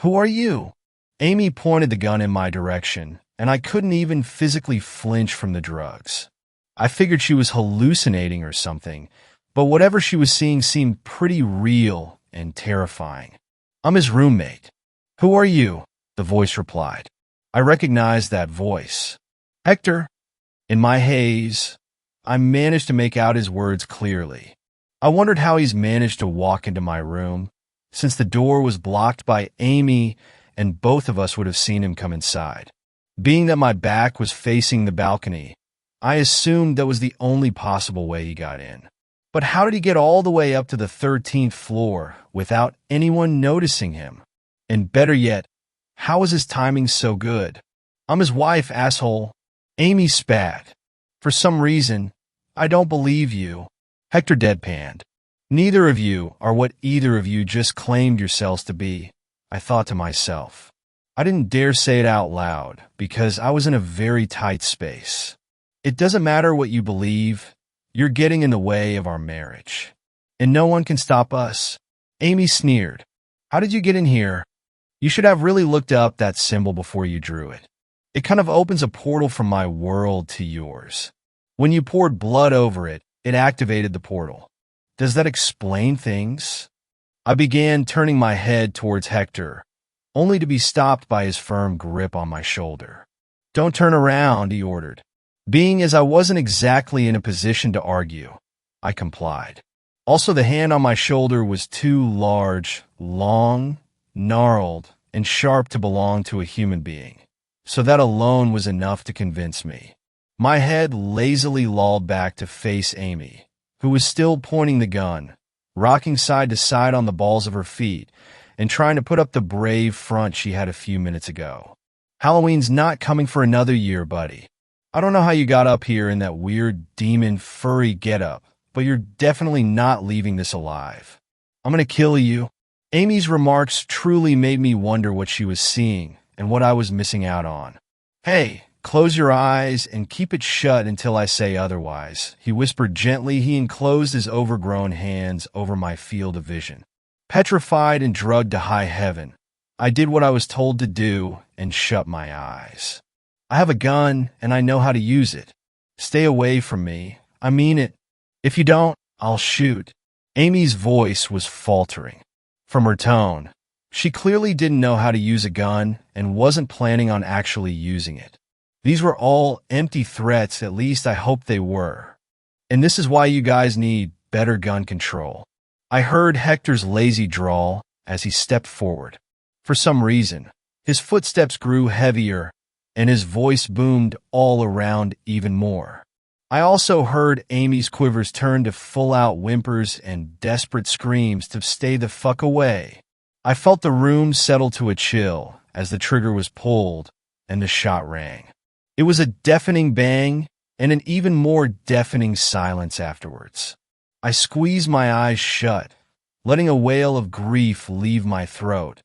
Who are you? Amy pointed the gun in my direction, and I couldn't even physically flinch from the drugs. I figured she was hallucinating or something, but whatever she was seeing seemed pretty real and terrifying. I'm his roommate. Who are you? The voice replied. I recognized that voice. Hector. In my haze, I managed to make out his words clearly. I wondered how he's managed to walk into my room, since the door was blocked by Amy and both of us would have seen him come inside. Being that my back was facing the balcony, I assumed that was the only possible way he got in. But how did he get all the way up to the 13th floor without anyone noticing him? And better yet, how was his timing so good? I'm his wife, asshole. Amy spat. For some reason, I don't believe you. Hector deadpanned. Neither of you are what either of you just claimed yourselves to be, I thought to myself. I didn't dare say it out loud because I was in a very tight space. It doesn't matter what you believe, you're getting in the way of our marriage. And no one can stop us. Amy sneered. How did you get in here? You should have really looked up that symbol before you drew it. It kind of opens a portal from my world to yours. When you poured blood over it, it activated the portal. Does that explain things? I began turning my head towards Hector, only to be stopped by his firm grip on my shoulder. Don't turn around, he ordered. Being as I wasn't exactly in a position to argue, I complied. Also, the hand on my shoulder was too large, long, gnarled, and sharp to belong to a human being, so that alone was enough to convince me. My head lazily lolled back to face Amy, who was still pointing the gun, rocking side to side on the balls of her feet, and trying to put up the brave front she had a few minutes ago. Halloween's not coming for another year, buddy. I don't know how you got up here in that weird demon furry getup, but you're definitely not leaving this alive. I'm gonna kill you. Amy's remarks truly made me wonder what she was seeing and what I was missing out on. Hey, close your eyes and keep it shut until I say otherwise, he whispered gently. He enclosed his overgrown hands over my field of vision. Petrified and drugged to high heaven, I did what I was told to do and shut my eyes. I have a gun, and I know how to use it. Stay away from me. I mean it. If you don't, I'll shoot. Amy's voice was faltering. From her tone, she clearly didn't know how to use a gun and wasn't planning on actually using it. These were all empty threats, at least I hoped they were. And this is why you guys need better gun control. I heard Hector's lazy drawl as he stepped forward. For some reason, his footsteps grew heavier, and his voice boomed all around even more. I also heard Amy's quivers turn to full-out whimpers and desperate screams to stay the fuck away. I felt the room settle to a chill as the trigger was pulled and the shot rang. It was a deafening bang and an even more deafening silence afterwards. I squeezed my eyes shut, letting a wail of grief leave my throat,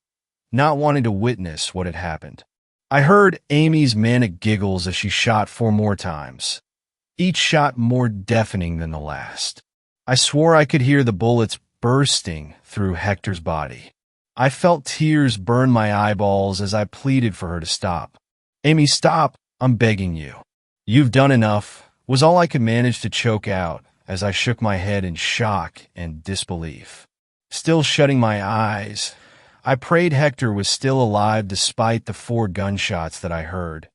not wanting to witness what had happened. I heard Amy's manic giggles as she shot 4 more times, each shot more deafening than the last. I swore I could hear the bullets bursting through Hector's body. I felt tears burn my eyeballs as I pleaded for her to stop. Amy, stop, I'm begging you. You've done enough, was all I could manage to choke out as I shook my head in shock and disbelief. Still shutting my eyes, I prayed Hector was still alive despite the 4 gunshots that I heard,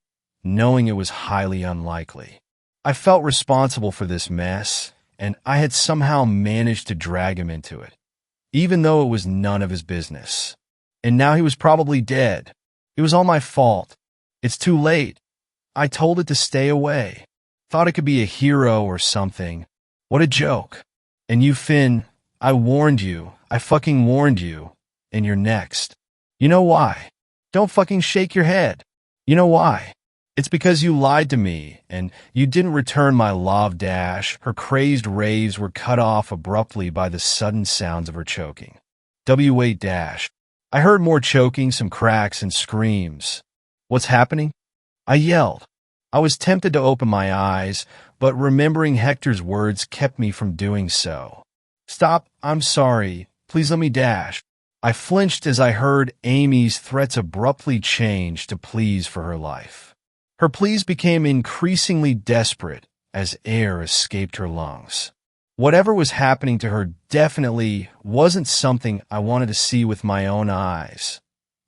knowing it was highly unlikely. I felt responsible for this mess, and I had somehow managed to drag him into it, even though it was none of his business. And now he was probably dead. It was all my fault. It's too late. I told it to stay away. Thought it could be a hero or something. What a joke. And you, Finn, I warned you. I fucking warned you. And you're next. You know why? Don't fucking shake your head. You know why? It's because you lied to me, and you didn't return my love dash. Her crazed raves were cut off abruptly by the sudden sounds of her choking. W8 dash. I heard more choking, some cracks, and screams. What's happening? I yelled. I was tempted to open my eyes, but remembering Hector's words kept me from doing so. Stop, I'm sorry. Please let me dash. I flinched as I heard Amy's threats abruptly change to pleas for her life. Her pleas became increasingly desperate as air escaped her lungs. Whatever was happening to her definitely wasn't something I wanted to see with my own eyes.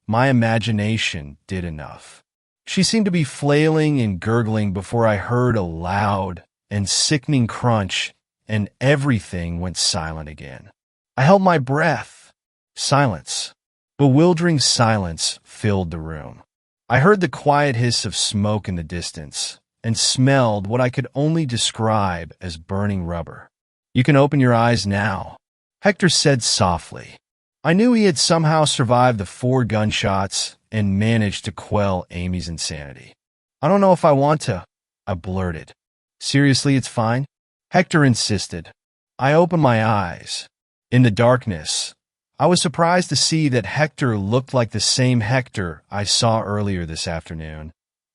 My imagination did enough. She seemed to be flailing and gurgling before I heard a loud and sickening crunch, and everything went silent again. I held my breath. Silence. Bewildering silence filled the room. I heard the quiet hiss of smoke in the distance and smelled what I could only describe as burning rubber. You can open your eyes now, Hector said softly. I knew he had somehow survived the 4 gunshots and managed to quell Amy's insanity. I don't know if I want to, I blurted. Seriously, it's fine? Hector insisted. I opened my eyes. In the darkness, I was surprised to see that Hector looked like the same Hector I saw earlier this afternoon,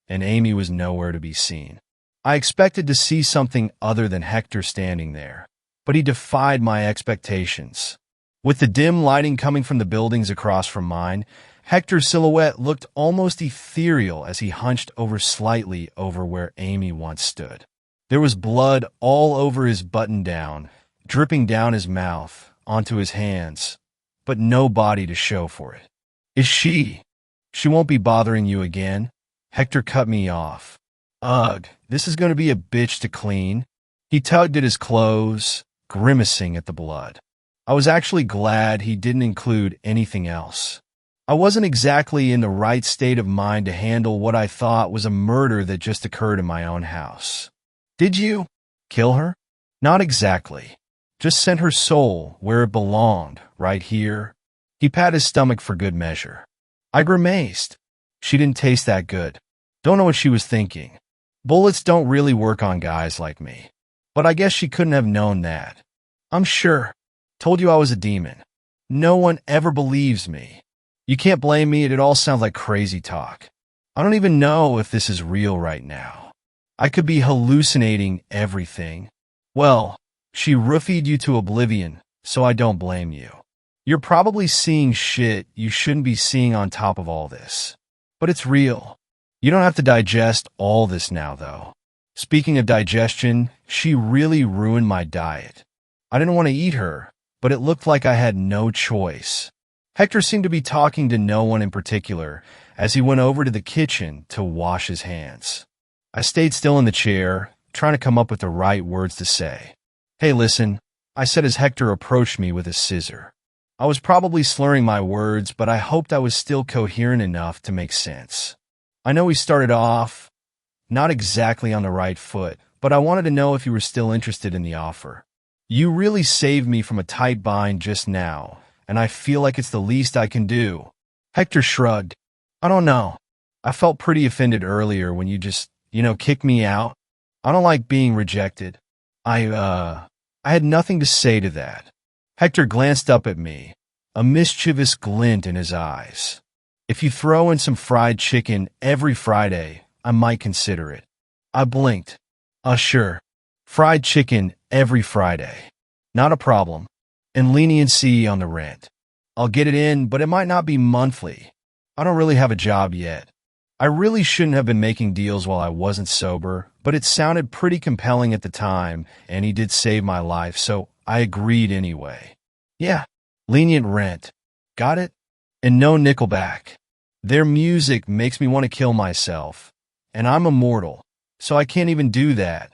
and Amy was nowhere to be seen. I expected to see something other than Hector standing there, but he defied my expectations. With the dim lighting coming from the buildings across from mine, Hector's silhouette looked almost ethereal as he hunched over slightly over where Amy once stood. There was blood all over his button-down, dripping down his mouth, onto his hands, but no body to show for it. Is she? She won't be bothering you again? Hector cut me off. Ugh, this is going to be a bitch to clean. He tugged at his clothes, grimacing at the blood. I was actually glad he didn't include anything else. I wasn't exactly in the right state of mind to handle what I thought was a murder that just occurred in my own house. Did you kill her? Not exactly. Just sent her soul where it belonged, right here. He patted his stomach for good measure. I grimaced. She didn't taste that good. Don't know what she was thinking. Bullets don't really work on guys like me. But I guess she couldn't have known that. I'm sure. Told you I was a demon. No one ever believes me. You can't blame me, it all sounds like crazy talk. I don't even know if this is real right now. I could be hallucinating everything. Well, she roofied you to oblivion, so I don't blame you. You're probably seeing shit you shouldn't be seeing on top of all this. But it's real. You don't have to digest all this now, though. Speaking of digestion, she really ruined my diet. I didn't want to eat her, but it looked like I had no choice. Hector seemed to be talking to no one in particular as he went over to the kitchen to wash his hands. I stayed still in the chair, trying to come up with the right words to say. Hey, listen, I said as Hector approached me with a scissor. I was probably slurring my words, but I hoped I was still coherent enough to make sense. I know we started off not exactly on the right foot, but I wanted to know if you were still interested in the offer. You really saved me from a tight bind just now, and I feel like it's the least I can do. Hector shrugged. I don't know. I felt pretty offended earlier when you just, kicked me out. I don't like being rejected. I had nothing to say to that. Hector glanced up at me, a mischievous glint in his eyes. If you throw in some fried chicken every Friday, I might consider it. I blinked. Sure. Fried chicken every Friday. Not a problem. And leniency on the rent. I'll get it in, but it might not be monthly. I don't really have a job yet. I really shouldn't have been making deals while I wasn't sober, but it sounded pretty compelling at the time, and he did save my life, so I agreed anyway. Yeah, lenient rent. Got it? And no Nickelback. Their music makes me want to kill myself, and I'm immortal, so I can't even do that.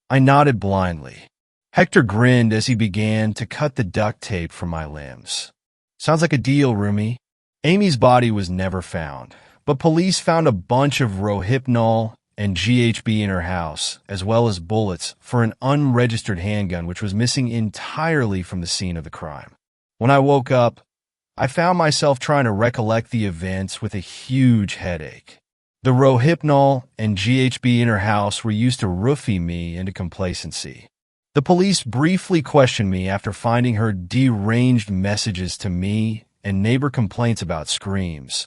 I nodded blindly. Hector grinned as he began to cut the duct tape from my limbs. Sounds like a deal, roomie. Amy's body was never found, but police found a bunch of Rohypnol and GHB in her house, as well as bullets for an unregistered handgun which was missing entirely from the scene of the crime. When I woke up, I found myself trying to recollect the events with a huge headache. The Rohypnol and GHB in her house were used to roofie me into complacency. The police briefly questioned me after finding her deranged messages to me and neighbor complaints about screams,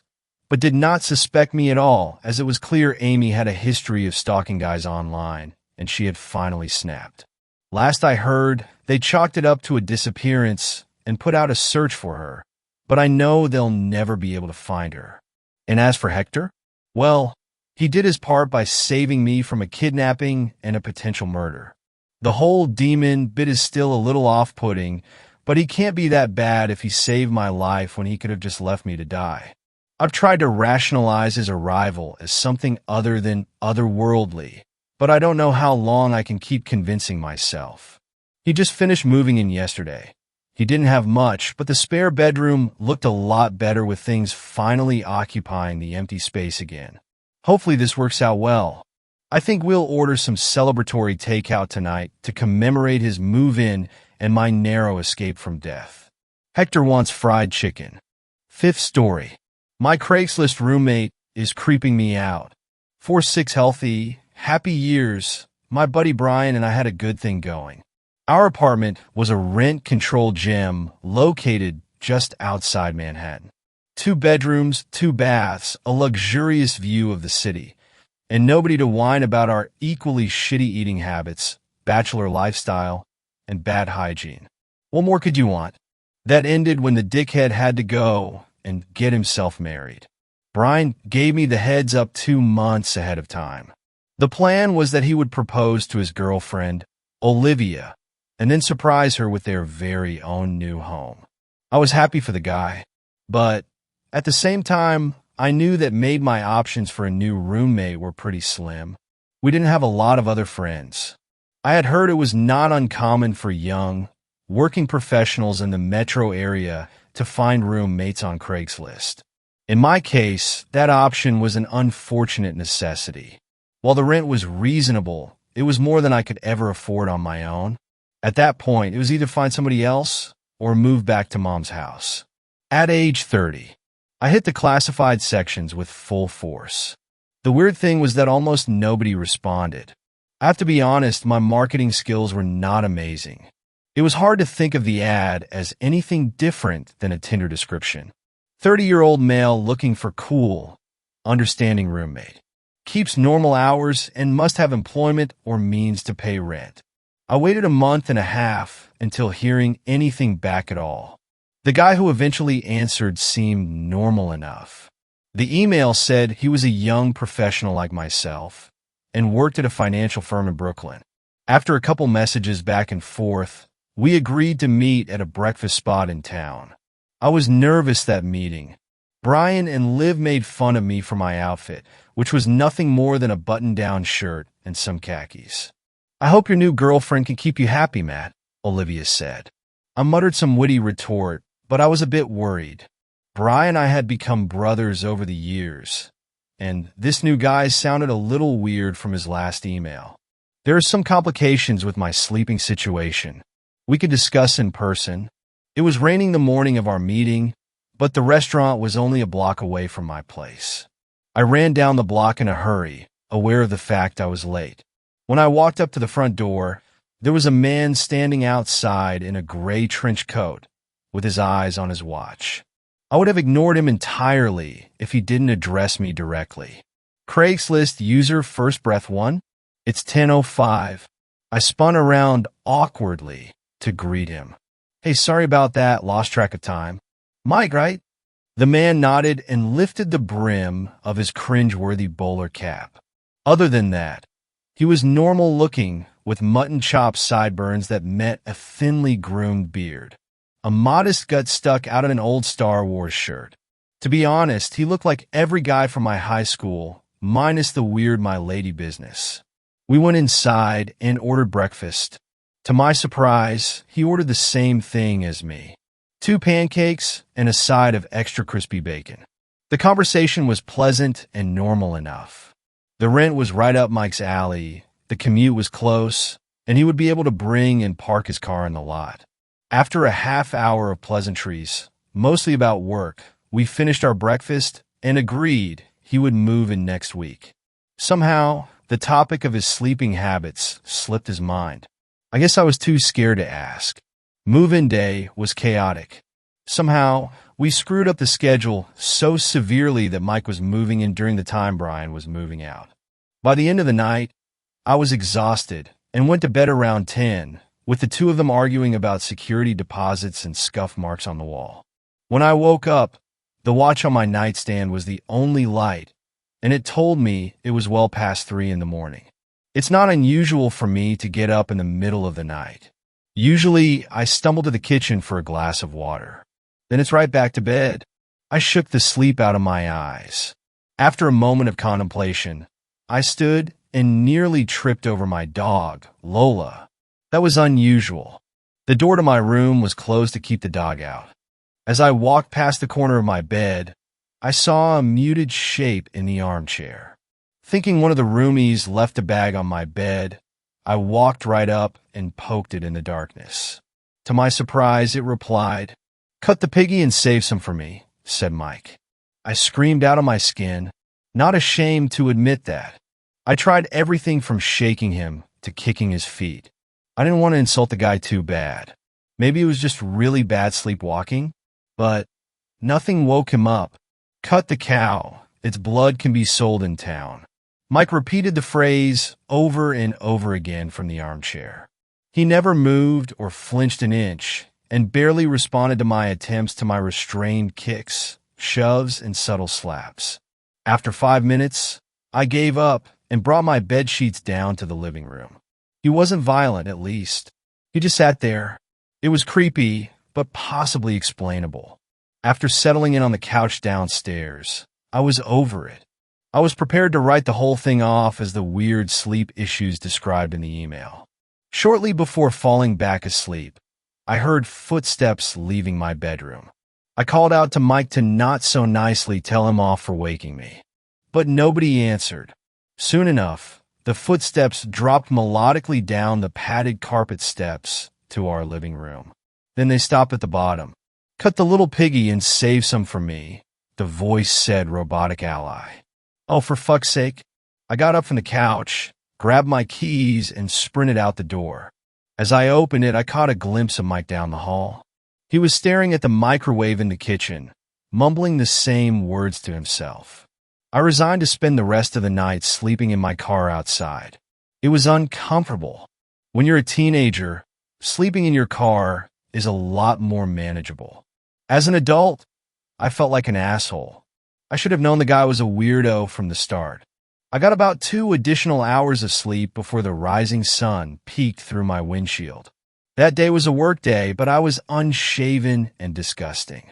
but did not suspect me at all, as it was clear Amy had a history of stalking guys online, and she had finally snapped. Last I heard, they chalked it up to a disappearance and put out a search for her, but I know they'll never be able to find her. And as for Hector, well, he did his part by saving me from a kidnapping and a potential murder. The whole demon bit is still a little off-putting, but he can't be that bad if he saved my life when he could have just left me to die. I've tried to rationalize his arrival as something other than otherworldly, but I don't know how long I can keep convincing myself. He just finished moving in yesterday. He didn't have much, but the spare bedroom looked a lot better with things finally occupying the empty space again. Hopefully this works out well. I think we'll order some celebratory takeout tonight to commemorate his move-in and my narrow escape from death. Hector wants fried chicken. Fifth story. My CRAIGSLIST roommate is creeping me out. 4-6 healthy, happy years. My buddy Brian and I had a good thing going. Our apartment was a rent-controlled gem located just outside Manhattan. 2 bedrooms, 2 baths, a luxurious view of the city, and nobody to whine about our equally shitty eating habits, bachelor lifestyle, and bad hygiene. What more could you want? That ended when the dickhead had to go and get himself married. Brian gave me the heads up 2 months ahead of time. The plan was that he would propose to his girlfriend, Olivia, and then surprise her with their very own new home. I was happy for the guy, but at the same time, I knew that made my options for a new roommate were pretty slim. We didn't have a lot of other friends. I had heard it was not uncommon for young, working professionals in the metro area to find roommates on CRAIGSLIST. In my case, that option was an unfortunate necessity. While the rent was reasonable, it was more than I could ever afford on my own. At that point, it was either find somebody else or move back to mom's house. At age 30, I hit the classified sections with full force. The weird thing was that almost nobody responded. I have to be honest, my marketing skills were not amazing. It was hard to think of the ad as anything different than a Tinder description. 30-year-old male looking for cool, understanding roommate. Keeps normal hours and must have employment or means to pay rent. I waited a month and a half until hearing anything back at all. The guy who eventually answered seemed normal enough. The email said he was a young professional like myself and worked at a financial firm in Brooklyn. After a couple messages back and forth, we agreed to meet at a breakfast spot in town. I was nervous that meeting. Brian and Liv made fun of me for my outfit, which was nothing more than a button-down shirt and some khakis. "I hope your new girlfriend can keep you happy, Matt," Olivia said. I muttered some witty retort, but I was a bit worried. Brian and I had become brothers over the years, and this new guy sounded a little weird from his last email. There are some complications with my sleeping situation. We could discuss in person. It was raining the morning of our meeting, but the restaurant was only a block away from my place. I ran down the block in a hurry, aware of the fact I was late. When I walked up to the front door, there was a man standing outside in a gray trench coat, with his eyes on his watch. I would have ignored him entirely if he didn't address me directly. "CRAIGSLIST user first breath 1? It's 10:05. I spun around awkwardly to greet him. "Hey, sorry about that, lost track of time." Mike, right? The man nodded and lifted the brim of his cringe-worthy bowler cap. Other than that, he was normal-looking with mutton chop sideburns that met a thinly groomed beard. A modest gut stuck out of an old Star Wars shirt. To be honest, he looked like every guy from my high school, minus the weird my lady business. We went inside and ordered breakfast. To my surprise, he ordered the same thing as me. 2 pancakes and a side of extra crispy bacon. The conversation was pleasant and normal enough. The rent was right up Mike's alley, the commute was close, and he would be able to bring and park his car in the lot. After a half hour of pleasantries, mostly about work, we finished our breakfast and agreed he would move in next week. Somehow, the topic of his sleeping habits slipped his mind. I guess I was too scared to ask. Move-in day was chaotic. Somehow, we screwed up the schedule so severely that Mike was moving in during the time Brian was moving out. By the end of the night, I was exhausted and went to bed around 10, with the two of them arguing about security deposits and scuff marks on the wall. When I woke up, the watch on my nightstand was the only light, and it told me it was well past 3 in the morning. It's not unusual for me to get up in the middle of the night. Usually, I stumble to the kitchen for a glass of water. Then it's right back to bed. I shook the sleep out of my eyes. After a moment of contemplation, I stood and nearly tripped over my dog, Lola. That was unusual. The door to my room was closed to keep the dog out. As I walked past the corner of my bed, I saw a muted shape in the armchair. Thinking one of the roomies left a bag on my bed, I walked right up and poked it in the darkness. To my surprise, it replied, "Cut the piggy and save some for me," said Mike. I screamed out of my skin, not ashamed to admit that. I tried everything from shaking him to kicking his feet. I didn't want to insult the guy too bad. Maybe it was just really bad sleepwalking, but nothing woke him up. Cut the cow. Its blood can be sold in town. Mike repeated the phrase over and over again from the armchair. He never moved or flinched an inch and barely responded to my attempts to my restrained kicks, shoves, and subtle slaps. After 5 minutes, I gave up and brought my bed sheets down to the living room. He wasn't violent, at least. He just sat there. It was creepy, but possibly explainable. After settling in on the couch downstairs, I was over it. I was prepared to write the whole thing off as the weird sleep issues described in the email. Shortly before falling back asleep, I heard footsteps leaving my bedroom. I called out to Mike to not so nicely tell him off for waking me. But nobody answered. Soon enough, the footsteps dropped melodically down the padded carpet steps to our living room. Then they stopped at the bottom. "Cut the little piggy and save some for me," the voice said, robotic ally. Oh, for fuck's sake. I got up from the couch, grabbed my keys, and sprinted out the door. As I opened it, I caught a glimpse of Mike down the hall. He was staring at the microwave in the kitchen, mumbling the same words to himself. I resigned to spend the rest of the night sleeping in my car outside. It was uncomfortable. When you're a teenager, sleeping in your car is a lot more manageable. As an adult, I felt like an asshole. I should have known the guy was a weirdo from the start. I got about 2 additional hours of sleep before the rising sun peeked through my windshield. That day was a work day, but I was unshaven and disgusting.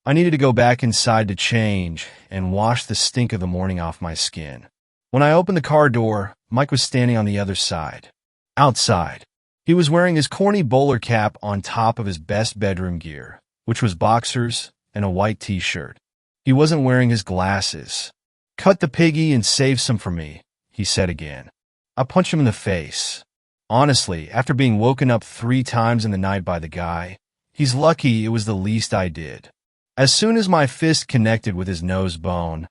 I needed to go back inside to change and wash the stink of the morning off my skin. When I opened the car door, Mike was standing on the other side. Outside. He was wearing his corny bowler cap on top of his best bedroom gear, which was boxers and a white t-shirt. He wasn't wearing his glasses. "Cut the piggy and save some for me," he said again. I punched him in the face. Honestly, after being woken up 3 times in the night by the guy, he's lucky it was the least I did. As soon as my fist connected with his nose bone,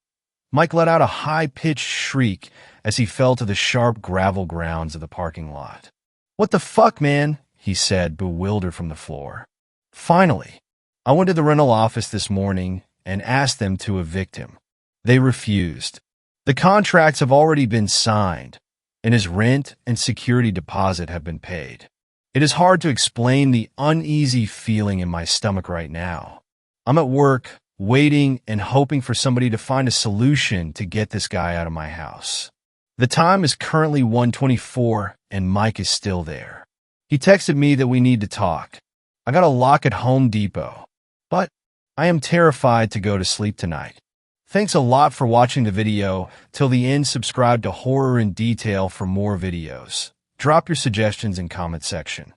Mike let out a high-pitched shriek as he fell to the sharp gravel grounds of the parking lot. "What the fuck, man?" he said, bewildered from the floor. Finally, I went to the rental office this morning and asked them to evict him. They refused. The contracts have already been signed, and his rent and security deposit have been paid. It is hard to explain the uneasy feeling in my stomach right now. I'm at work, waiting and hoping for somebody to find a solution to get this guy out of my house. The time is currently 1:24 and Mike is still there. He texted me that we need to talk. I got a lock at Home Depot, but I am terrified to go to sleep tonight. Thanks a lot for watching the video. Till the end, subscribe to Horror in Detail for more videos. Drop your suggestions in comment section.